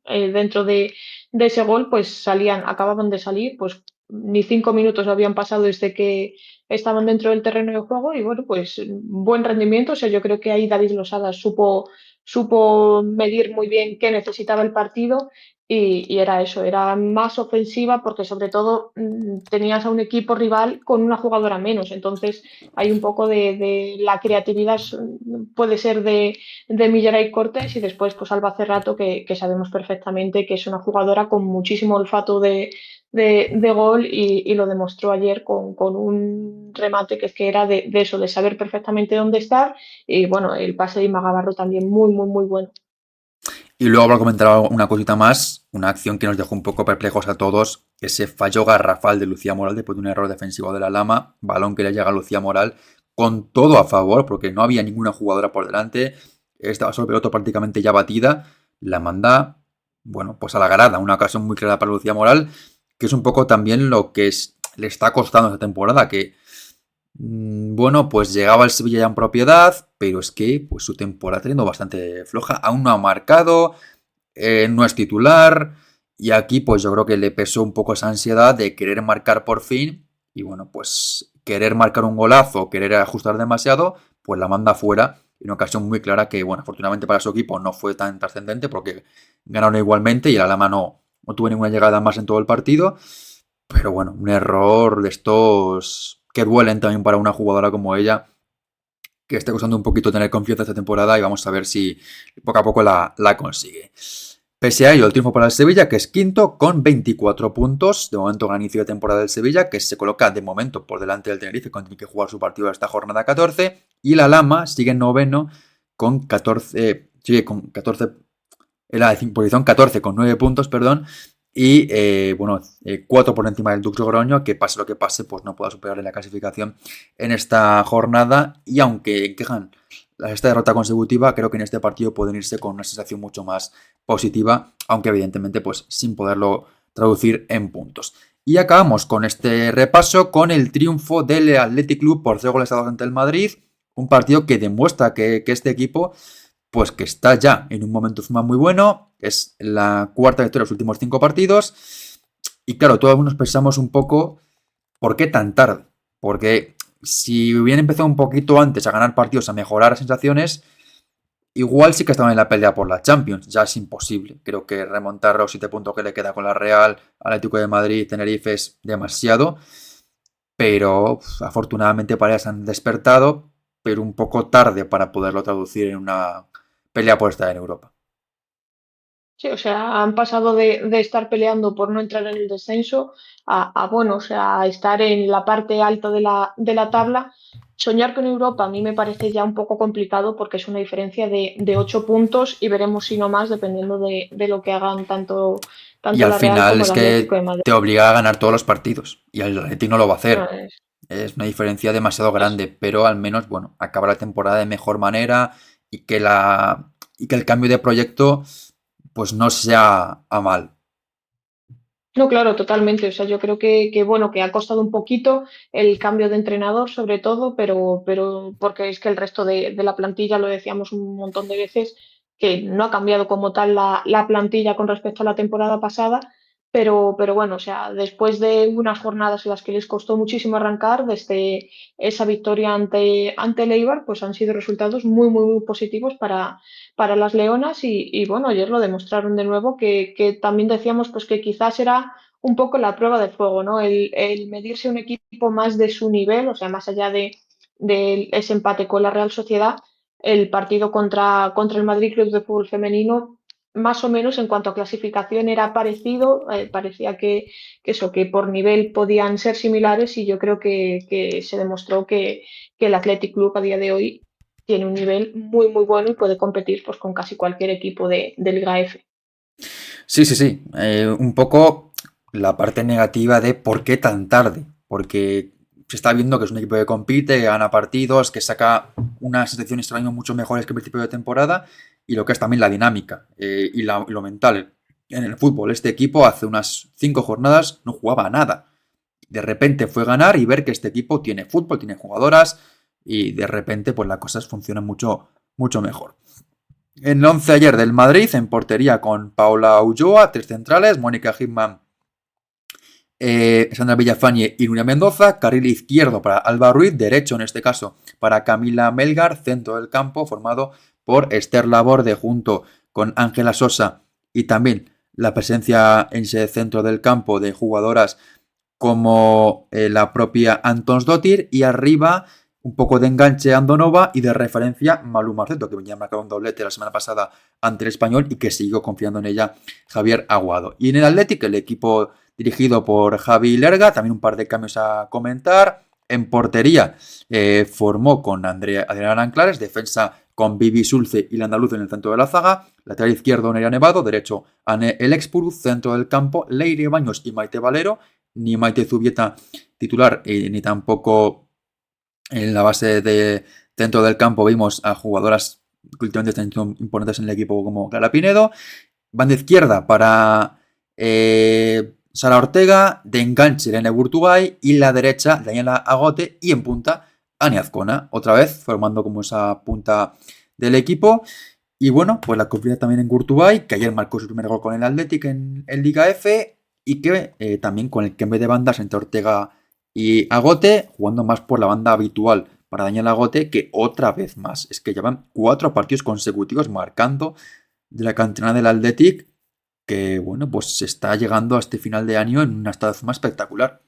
dentro de ese gol, pues salían, acababan de salir, pues ni 5 minutos habían pasado desde que estaban dentro del terreno de juego y bueno, pues buen rendimiento. O sea, yo creo que ahí David Losada supo medir muy bien qué necesitaba el partido y era eso, era más ofensiva porque sobre todo tenías a un equipo rival con una jugadora menos. Entonces hay un poco de la creatividad, puede ser de Millaray Cortés y después pues Alba Cerrato, que sabemos perfectamente que es una jugadora con muchísimo olfato de gol y lo demostró ayer con un remate que era de eso, de saber perfectamente dónde estar y bueno, el pase de Imagabarro también muy, muy, muy bueno. Y luego habrá comentado una cosita más, una acción que nos dejó un poco perplejos a todos, ese fallo garrafal de Lucía Moral después de un error defensivo de la Lama, balón que le llega a Lucía Moral con todo a favor, porque no había ninguna jugadora por delante, estaba solo piloto prácticamente ya batida, la manda, bueno, pues a la grada, una ocasión muy clara para Lucía Moral, que es un poco también lo que le está costando esta temporada, que bueno, pues llegaba el Sevilla ya en propiedad, pero es que pues su temporada está siendo bastante floja, aún no ha marcado, no es titular y aquí pues yo creo que le pesó un poco esa ansiedad de querer marcar por fin y bueno, pues querer marcar un golazo, querer ajustar demasiado, pues la manda fuera en una ocasión muy clara que bueno, afortunadamente para su equipo no fue tan trascendente porque ganaron igualmente y el Alama no tuvo ninguna llegada más en todo el partido, pero bueno, un error de estos que duelen también para una jugadora como ella que esté costando un poquito tener confianza esta temporada y vamos a ver si poco a poco la consigue. Pese a ello, el triunfo para el Sevilla, que es quinto con 24 puntos. De momento, gran inicio de temporada del Sevilla, que se coloca de momento por delante del Tenerife, que tiene que jugar su partido esta jornada 14. Y la Lama sigue en noveno con 14. Sigue con 14. En la posición 14 con 9 puntos, perdón. Y bueno, 4 por encima del Dux Logroño, que pase lo que pase, pues no pueda superar en la clasificación en esta jornada. Y aunque quejan esta derrota consecutiva, creo que en este partido pueden irse con una sensación mucho más positiva, aunque evidentemente pues sin poderlo traducir en puntos. Y acabamos con este repaso con el triunfo del Athletic Club por 0 goles a 2 ante el Madrid, un partido que demuestra que este equipo pues que está ya en un momento de forma muy bueno, es la cuarta victoria de los últimos 5 partidos y claro, todos nos pensamos un poco ¿por qué tan tarde? Porque si hubieran empezado un poquito antes a ganar partidos, a mejorar las sensaciones, igual sí que estaban en la pelea por la Champions. Ya es imposible. Creo que remontar los 7 puntos que le queda con la Real, Atlético de Madrid, Tenerife es demasiado. Pero afortunadamente para ellas han despertado, pero un poco tarde para poderlo traducir en una pelea por estar en Europa. Sí, o sea, han pasado de estar peleando por no entrar en el descenso bueno, o sea, a estar en la parte alta de la tabla. Soñar con Europa a mí me parece ya un poco complicado porque es una diferencia de 8 puntos y veremos si no más dependiendo de lo que hagan tanto, Y tanto al la Real final como es el Atlético que de Madrid. te obliga a ganar todos los partidos. Y el Atlético no lo va a No, hacer. Es una diferencia demasiado es- grande, pero al menos, bueno, acaba la temporada de mejor manera y que el cambio de proyecto pues no sea a mal. No, claro, totalmente. O sea, yo creo bueno, que ha costado un poquito el cambio de entrenador, sobre todo, pero porque es que el resto de la plantilla, lo decíamos un montón de veces, que no ha cambiado como tal la plantilla con respecto a la temporada pasada, pero bueno, o sea, después de unas jornadas en las que les costó muchísimo arrancar, desde esa victoria ante el Eibar, pues han sido resultados muy, muy, muy positivos para las Leonas y bueno, ayer lo demostraron de nuevo que también decíamos pues que quizás era un poco la prueba de fuego, ¿no? El medirse un equipo más de su nivel, o sea, más allá de ese empate con la Real Sociedad, el partido contra el Madrid Club de Fútbol Femenino más o menos en cuanto a clasificación era parecido, parecía que por nivel podían ser similares y yo creo que se demostró que el Athletic Club a día de hoy tiene un nivel muy, muy bueno y puede competir pues, con casi cualquier equipo de Liga F. Sí, sí, sí. Un poco la parte negativa de por qué tan tarde. Porque se está viendo que es un equipo que compite, que gana partidos, que saca unas sensaciones extrañas mucho mejores que el principio de temporada. Y lo que es también la dinámica y lo mental. En el fútbol, este equipo hace unas 5 jornadas no jugaba a nada. De repente fue ganar y ver que este equipo tiene fútbol, tiene jugadoras y de repente pues las cosas funcionan mucho, mucho mejor. En el 11 ayer del Madrid, en portería con Paula Ulloa, 3 centrales, Mónica Hitman, Sandra Villafañe y Nuria Mendoza, carril izquierdo para Alba Ruiz, derecho en este caso para Camila Melgar, centro del campo formado por Esther Laborde junto con Ángela Sosa y también la presencia en ese centro del campo de jugadoras como la propia Antonsdottir y arriba un poco de enganche Andonova y de referencia Malú Marceto, que venía a marcar un doblete la semana pasada ante el Español y que siguió confiando en ella Javier Aguado. Y en el Athletic, el equipo dirigido por Javi Lerga, también un par de cambios a comentar. En portería formó con Adriana Anclares, defensa con Vivi Sulce y la andaluz en el centro de la zaga, lateral izquierdo Nerea Nevado, derecho Ane El Expuru, centro del campo Leire Baños y Maite Valero, ni Maite Zubieta titular ni tampoco en la base de centro del campo vimos a jugadoras que últimamente están siendo importantes en el equipo como Clara Pinedo. Banda izquierda para Sara Ortega, de enganche Irene Burtugay y la derecha Daniela Agote y en punta Ani Azcona, otra vez formando como esa punta del equipo. Y bueno, pues la confianza también en Gurtubay, que ayer marcó su primer gol con el Athletic en Liga F y que también con el cambio de bandas entre Ortega y Agote, jugando más por la banda habitual para Daniel Agote, que otra vez más. Es que llevan 4 partidos consecutivos marcando de la cantina del Athletic, que bueno, pues se está llegando a este final de año en una estado de forma espectacular.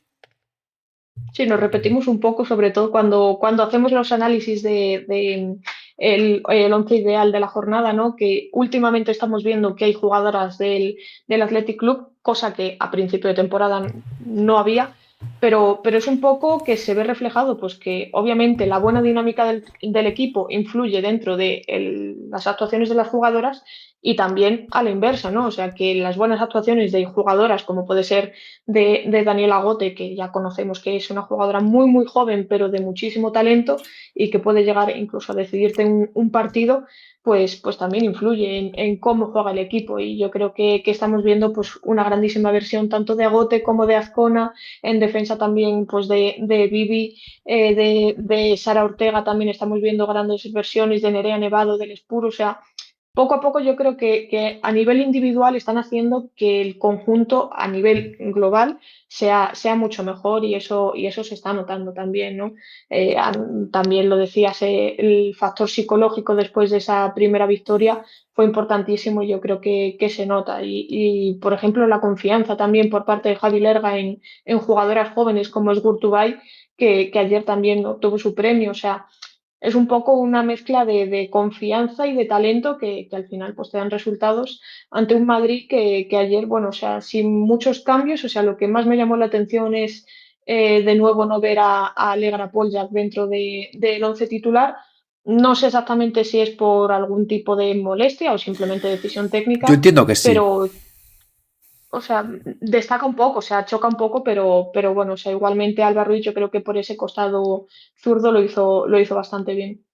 Sí, nos repetimos un poco, sobre todo cuando hacemos los análisis de el once ideal de la jornada, ¿no? Que últimamente estamos viendo que hay jugadoras del Athletic Club, cosa que a principio de temporada no había, pero es un poco que se ve reflejado, pues que obviamente la buena dinámica del equipo influye dentro de las actuaciones de las jugadoras y también a la inversa, ¿no? O sea, que las buenas actuaciones de jugadoras, como puede ser de Daniela Gote, que ya conocemos que es una jugadora muy, muy joven, pero de muchísimo talento y que puede llegar incluso a decidirte un partido, pues también influye en cómo juega el equipo. Y yo creo que estamos viendo pues una grandísima versión tanto de Agote como de Azcona, en defensa también pues de Vivi, de Sara Ortega también estamos viendo grandes versiones de Nerea Nevado, del Espuro, o sea, poco a poco yo creo que a nivel individual están haciendo que el conjunto a nivel global sea mucho mejor y eso se está notando también, ¿no? También lo decías, el factor psicológico después de esa primera victoria fue importantísimo y yo creo que se nota. Por ejemplo, la confianza también por parte de Javi Lerga en jugadoras jóvenes como es Gurtubay, que ayer también obtuvo su premio, o sea es un poco una mezcla de confianza y de talento que al final pues te dan resultados ante un Madrid que ayer, bueno, o sea, sin muchos cambios, o sea, lo que más me llamó la atención es de nuevo no ver a Alegra Poljak dentro del once titular. No sé exactamente si es por algún tipo de molestia o simplemente decisión Yo técnica, entiendo que sí. pero o sea, destaca un poco, o sea, choca un poco, pero bueno, o sea, igualmente Álvaro Ruiz yo creo que por ese costado zurdo lo hizo bastante bien.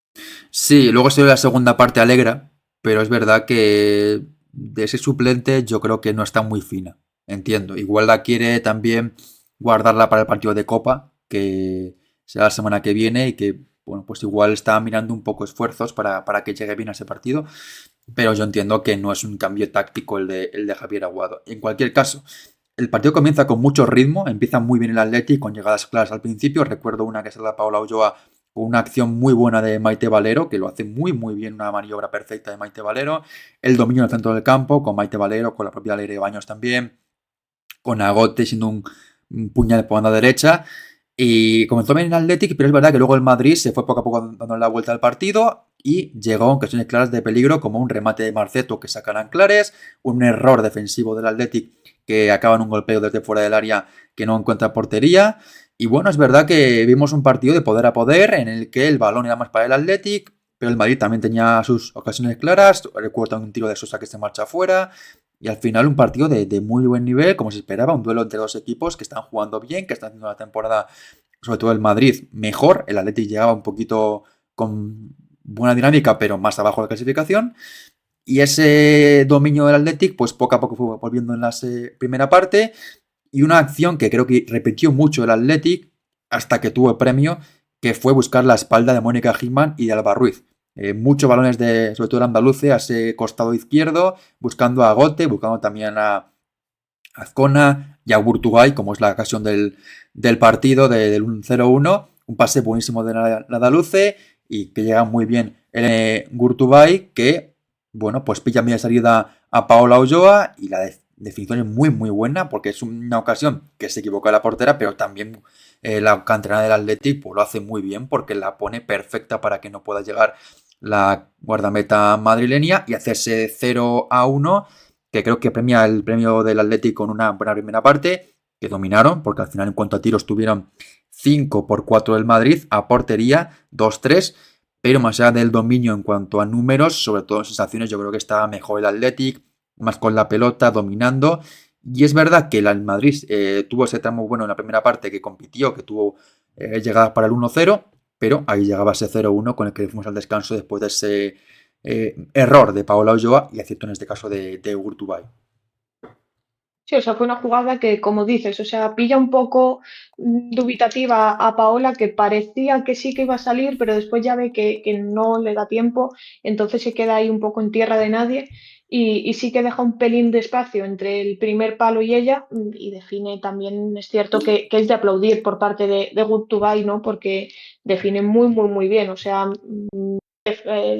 Sí, luego se ve la segunda parte alegra, pero es verdad que de ese suplente yo creo que no está muy fina. Entiendo. Igual la quiere también guardarla para el partido de Copa, que será la semana que viene y que, bueno, pues igual está mirando un poco esfuerzos para que llegue bien a ese partido. Pero yo entiendo que no es un cambio táctico el de Javier Aguado. En cualquier caso, el partido comienza con mucho ritmo, empieza muy bien el Athletic con llegadas claras al principio. Recuerdo una que se da Paula Ulloa con una acción muy buena de Maite Valero, que lo hace muy muy bien, una maniobra perfecta de Maite Valero. El dominio en el centro del campo con Maite Valero, con la propia Leire Baños también, con Agote siendo un puñal por banda derecha. Y comenzó bien el Athletic, pero es verdad que luego el Madrid se fue poco a poco dando la vuelta al partido y llegó a ocasiones claras de peligro como un remate de Marceto que sacan Clares, un error defensivo del Athletic que acaba en un golpeo desde fuera del área que no encuentra portería. Y bueno, es verdad que vimos un partido de poder a poder en el que el balón era más para el Athletic, pero el Madrid también tenía sus ocasiones claras. Recuerdo un tiro de Sosa que se marcha afuera. Y al final un partido de muy buen nivel, como se esperaba, un duelo entre dos equipos que están jugando bien, que están haciendo la temporada, sobre todo el Madrid, mejor. El Athletic llegaba un poquito con buena dinámica, pero más abajo de la clasificación. Y ese dominio del Athletic, pues poco a poco fue volviendo en la primera parte. Y una acción que creo que repitió mucho el Athletic hasta que tuvo el premio, que fue buscar la espalda de Mónica Gilman y de Alba Ruiz. Muchos balones de, sobre todo el andaluce, a ese costado izquierdo, buscando a Gote, buscando también a Azcona y a Burtugay, como es la ocasión del partido del 0-1. Un pase buenísimo de Nadaluce y que llega muy bien el Gurtubay, que, bueno, pues pilla media salida a Paola Ulloa y la definición es muy, muy buena porque es una ocasión que se equivoca la portera, pero también la canterana del Athletic pues, lo hace muy bien porque la pone perfecta para que no pueda llegar la guardameta madrileña y hacerse 0-1, que creo que premia el premio del Athletic con una buena primera parte, que dominaron, porque al final en cuanto a tiros tuvieron 5-4 del Madrid, a portería 2-3, pero más allá del dominio en cuanto a números, sobre todo en sensaciones, yo creo que estaba mejor el Athletic, más con la pelota, dominando. Y es verdad que el Madrid tuvo ese tramo bueno en la primera parte que compitió, que tuvo llegadas para el 1-0, pero ahí llegaba ese 0-1 con el que fuimos al descanso después de ese error de Paola Ulloa y acierto en este caso de Urtubay. Sí, o sea, fue una jugada que, como dices, o sea, pilla un poco dubitativa a Paola, que parecía que sí que iba a salir, pero después ya ve que no le da tiempo, entonces se queda ahí un poco en tierra de nadie y sí que deja un pelín de espacio entre el primer palo y ella y define también, es cierto que es de aplaudir por parte de Gurtubay, ¿no? Porque define muy, muy, muy bien, o sea,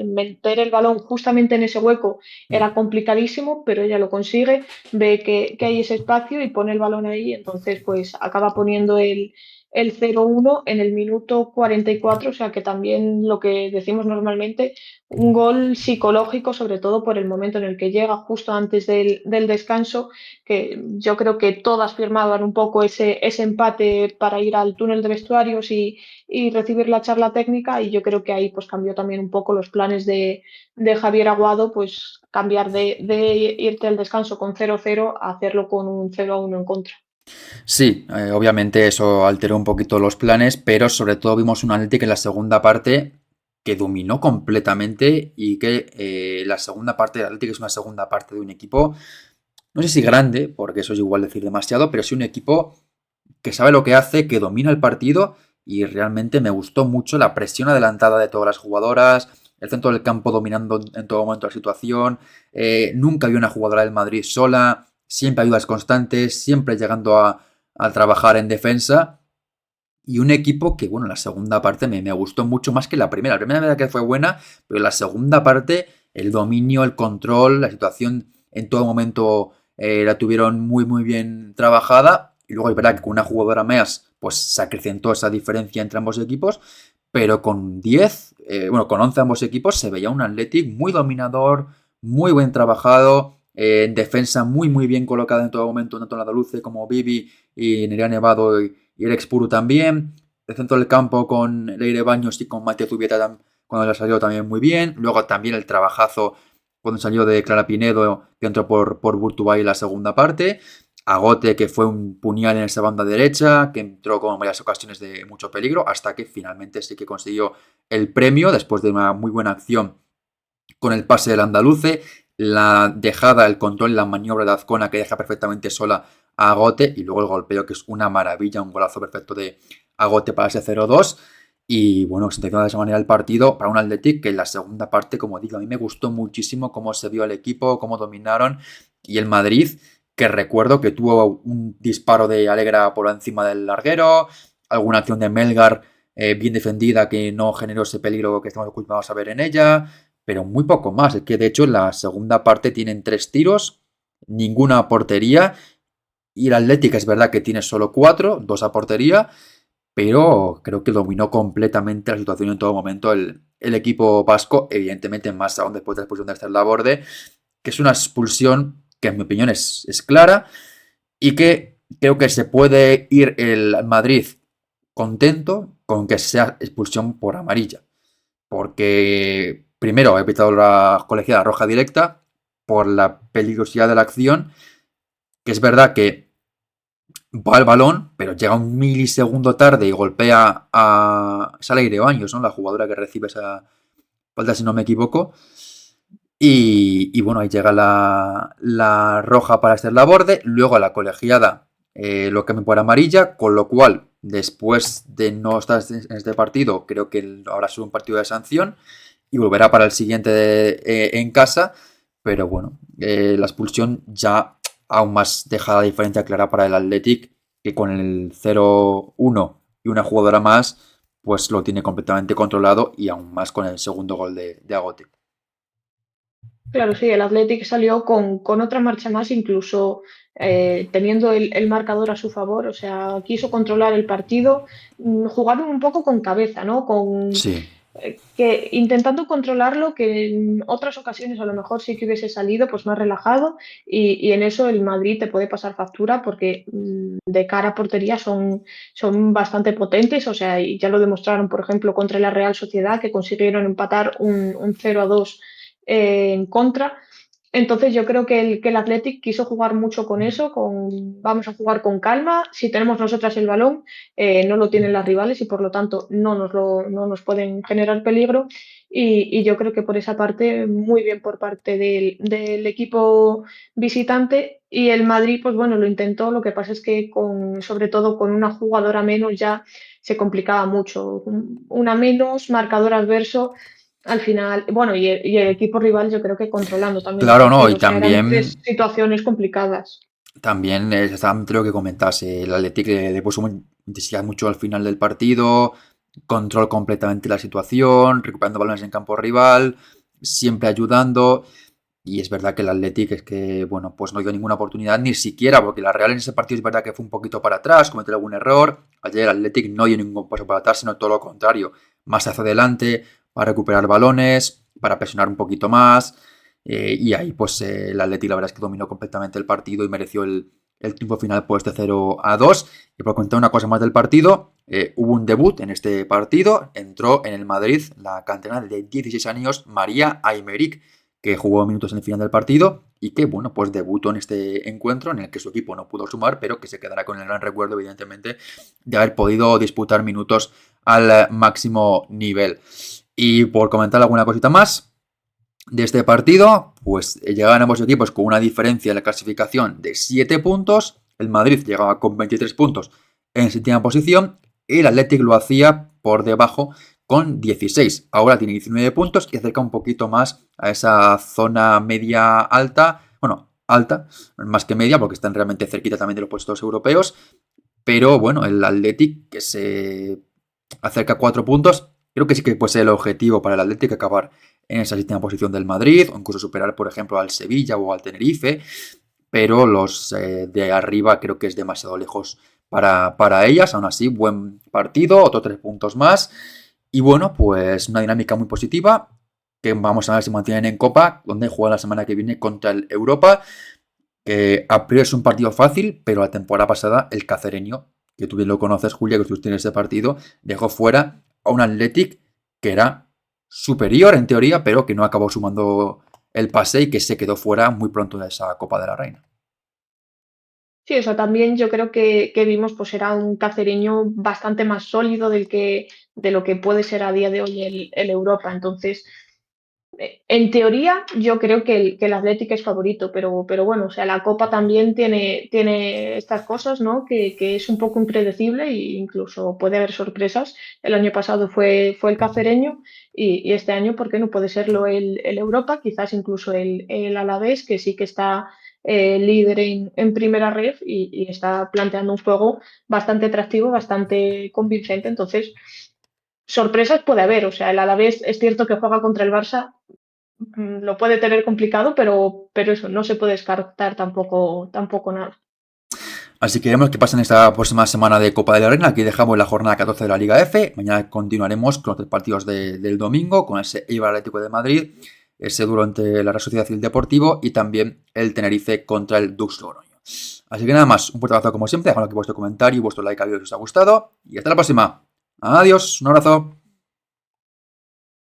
meter el balón justamente en ese hueco era complicadísimo, pero ella lo consigue, ve que hay ese espacio y pone el balón ahí, entonces pues acaba poniendo el 0-1 en el minuto 44, o sea que también lo que decimos normalmente, un gol psicológico, sobre todo por el momento en el que llega justo antes del descanso, que yo creo que todas firmaban un poco ese empate para ir al túnel de vestuarios y recibir la charla técnica y yo creo que ahí pues cambió también un poco los planes de Javier Aguado, pues cambiar de irte al descanso con 0-0 a hacerlo con un 0-1 en contra. Sí, obviamente eso alteró un poquito los planes, pero sobre todo vimos un Athletic en la segunda parte que dominó completamente y que la segunda parte del Athletic es una segunda parte de un equipo, no sé si grande, porque eso es igual decir demasiado, pero sí un equipo que sabe lo que hace, que domina el partido y realmente me gustó mucho la presión adelantada de todas las jugadoras, el centro del campo dominando en todo momento la situación, nunca había una jugadora del Madrid sola, siempre ayudas constantes, siempre llegando a trabajar en defensa y un equipo que, bueno, la segunda parte me gustó mucho más que la primera. La primera verdad que fue buena, pero la segunda parte, el dominio, el control, la situación en todo momento la tuvieron muy, muy bien trabajada. Y luego es verdad que con una jugadora más, pues se acrecentó esa diferencia entre ambos equipos. Pero con 10, bueno, con 11 ambos equipos se veía un Athletic muy dominador, muy buen trabajado, en defensa muy, muy bien colocada en todo momento, tanto en la Daluce como Bibi y Nerea Nevado y el Expuru también. El centro del campo con Leire Baños y con Matías Zubieta cuando le salió también muy bien. Luego también el trabajazo cuando salió de Clara Pinedo que entró por Burtubay en la segunda parte. Agote, que fue un puñal en esa banda derecha, que entró con varias ocasiones de mucho peligro, hasta que finalmente sí que consiguió el premio después de una muy buena acción con el pase del andaluce, la dejada, el control, la maniobra de Azcona que deja perfectamente sola a Agote y luego el golpeo que es una maravilla, un golazo perfecto de Agote para ese 0-2 y bueno, se terminó de esa manera el partido para un Athletic que en la segunda parte, como digo, a mí me gustó muchísimo cómo se vio el equipo, cómo dominaron y el Madrid, que recuerdo que tuvo un disparo de Alegra por encima del larguero, alguna acción de Melgar bien defendida que no generó ese peligro que estamos acostumbrados a ver en ella, pero muy poco más. Es que de hecho en la segunda parte tienen 3 tiros, ninguna a portería. Y el Atlético es verdad que tiene solo 4, 2 a portería. pero creo que dominó completamente la situación en todo momento el equipo vasco, evidentemente más aún después de la expulsión de Esther Laborde, que es una expulsión que en mi opinión es clara y que creo que se puede ir el Madrid contento con que sea expulsión por amarilla, porque primero he pitado la colegiada roja directa por la peligrosidad de la acción, que es verdad que va el balón, pero llega un milisegundo tarde y golpea a Saleire Baños, ¿no? La jugadora que recibe esa falta, si no me equivoco. Y bueno, ahí llega la roja para Esther Laborde, luego a la colegiada lo cambia por amarilla, con lo cual, después de no estar en este partido, creo que habrá sido un partido de sanción y volverá para el siguiente en casa, pero bueno, la expulsión ya aún más deja la diferencia clara para el Athletic, que con el 0-1 y una jugadora más, pues lo tiene completamente controlado y aún más con el segundo gol de Agote. Claro, sí, el Athletic salió con otra marcha más, incluso teniendo el marcador a su favor, o sea, quiso controlar el partido, jugaron un poco con cabeza, ¿no? Sí, Que intentando controlarlo, que en otras ocasiones a lo mejor sí que hubiese salido pues más relajado y en eso el Madrid te puede pasar factura porque de cara a portería son bastante potentes, o sea, y ya lo demostraron, por ejemplo, contra la Real Sociedad, que consiguieron empatar un 0-2 en contra. Entonces yo creo que el Athletic quiso jugar mucho con eso, con vamos a jugar con calma, si tenemos nosotras el balón, no lo tienen las rivales y por lo tanto no nos pueden generar peligro y yo creo que por esa parte muy bien por parte del equipo visitante y el Madrid pues bueno lo intentó, lo que pasa es que sobre todo con una jugadora menos ya se complicaba mucho, una menos, marcador adverso al final, bueno, y el equipo rival yo creo que controlando también el claro, no, y partido, o sea, eran tres situaciones complicadas. también exactamente lo que comentaste, el Athletic le puso intensidad mucho al final del partido, control completamente la situación, recuperando balones en campo rival, siempre ayudando. Y es verdad que el Athletic es que, bueno, pues no dio ninguna oportunidad, ni siquiera, porque la Real en ese partido es verdad que fue un poquito para atrás, cometió algún error. Ayer el Athletic no dio ningún paso para atrás, sino todo lo contrario, más hacia adelante, para recuperar balones, para presionar un poquito más. Y ahí, pues el Athletic la verdad es que dominó completamente el partido y mereció el tiempo final por este 0-2. Y por contar una cosa más del partido, hubo un debut en este partido, entró en el Madrid la canterana de 16 años, María Aymeric, que jugó minutos en el final del partido y que, bueno, pues debutó en este encuentro en el que su equipo no pudo sumar, pero que se quedará con el gran recuerdo, evidentemente, de haber podido disputar minutos al máximo nivel. Y por comentar alguna cosita más de este partido, pues llegaban ambos equipos con una diferencia en la clasificación de 7 puntos. El Madrid llegaba con 23 puntos en séptima posición y el Athletic lo hacía por debajo con 16. Ahora tiene 19 puntos y acerca un poquito más a esa zona media alta. Bueno, alta, más que media, porque están realmente cerquita también de los puestos europeos. Pero bueno, el Athletic que se acerca a 4 puntos. Creo que sí que puede ser el objetivo para el Athletic acabar en esa séptima posición del Madrid, o incluso superar, por ejemplo, al Sevilla o al Tenerife. Pero los de arriba creo que es demasiado lejos para ellas. Aún así, buen partido, otros 3 puntos más. Y bueno, pues una dinámica muy positiva que vamos a ver si mantienen en Copa, donde juegan la semana que viene contra el Europa, que a priori es un partido fácil, pero la temporada pasada el cacereño, que tú bien lo conoces, Julia, que tú tienes ese partido, dejó fuera a un Athletic que era superior en teoría, pero que no acabó sumando el pase y que se quedó fuera muy pronto de esa Copa de la Reina. Sí, o sea, también yo creo que vimos pues era un cacereño bastante más sólido de lo que puede ser a día de hoy el Europa. Entonces, en teoría, yo creo que el Atlético es favorito, pero bueno, o sea, la Copa también tiene estas cosas, ¿no? Que es un poco impredecible e incluso puede haber sorpresas. El año pasado fue el Cacereño y este año, ¿por qué no puede serlo el Europa? Quizás incluso el Alavés, que sí que está líder en primera ref y está planteando un juego bastante atractivo, bastante convincente. Entonces, sorpresas puede haber. O sea, el Alavés es cierto que juega contra el Barça, lo puede tener complicado, pero eso, no se puede descartar tampoco nada. Así que veremos qué pasa en esta próxima semana de Copa de la Reina. Aquí dejamos la jornada 14 de la Liga F. Mañana continuaremos con los 3 partidos del domingo, con ese Eibar Atlético de Madrid, ese duro entre la Real Sociedad y el Deportivo, y también el Tenerife contra el Dux Logroño. Así que nada más, un fuerte abrazo como siempre, dejadme aquí vuestro comentario y vuestro like al vídeo si os ha gustado, y hasta la próxima. Adiós, un abrazo.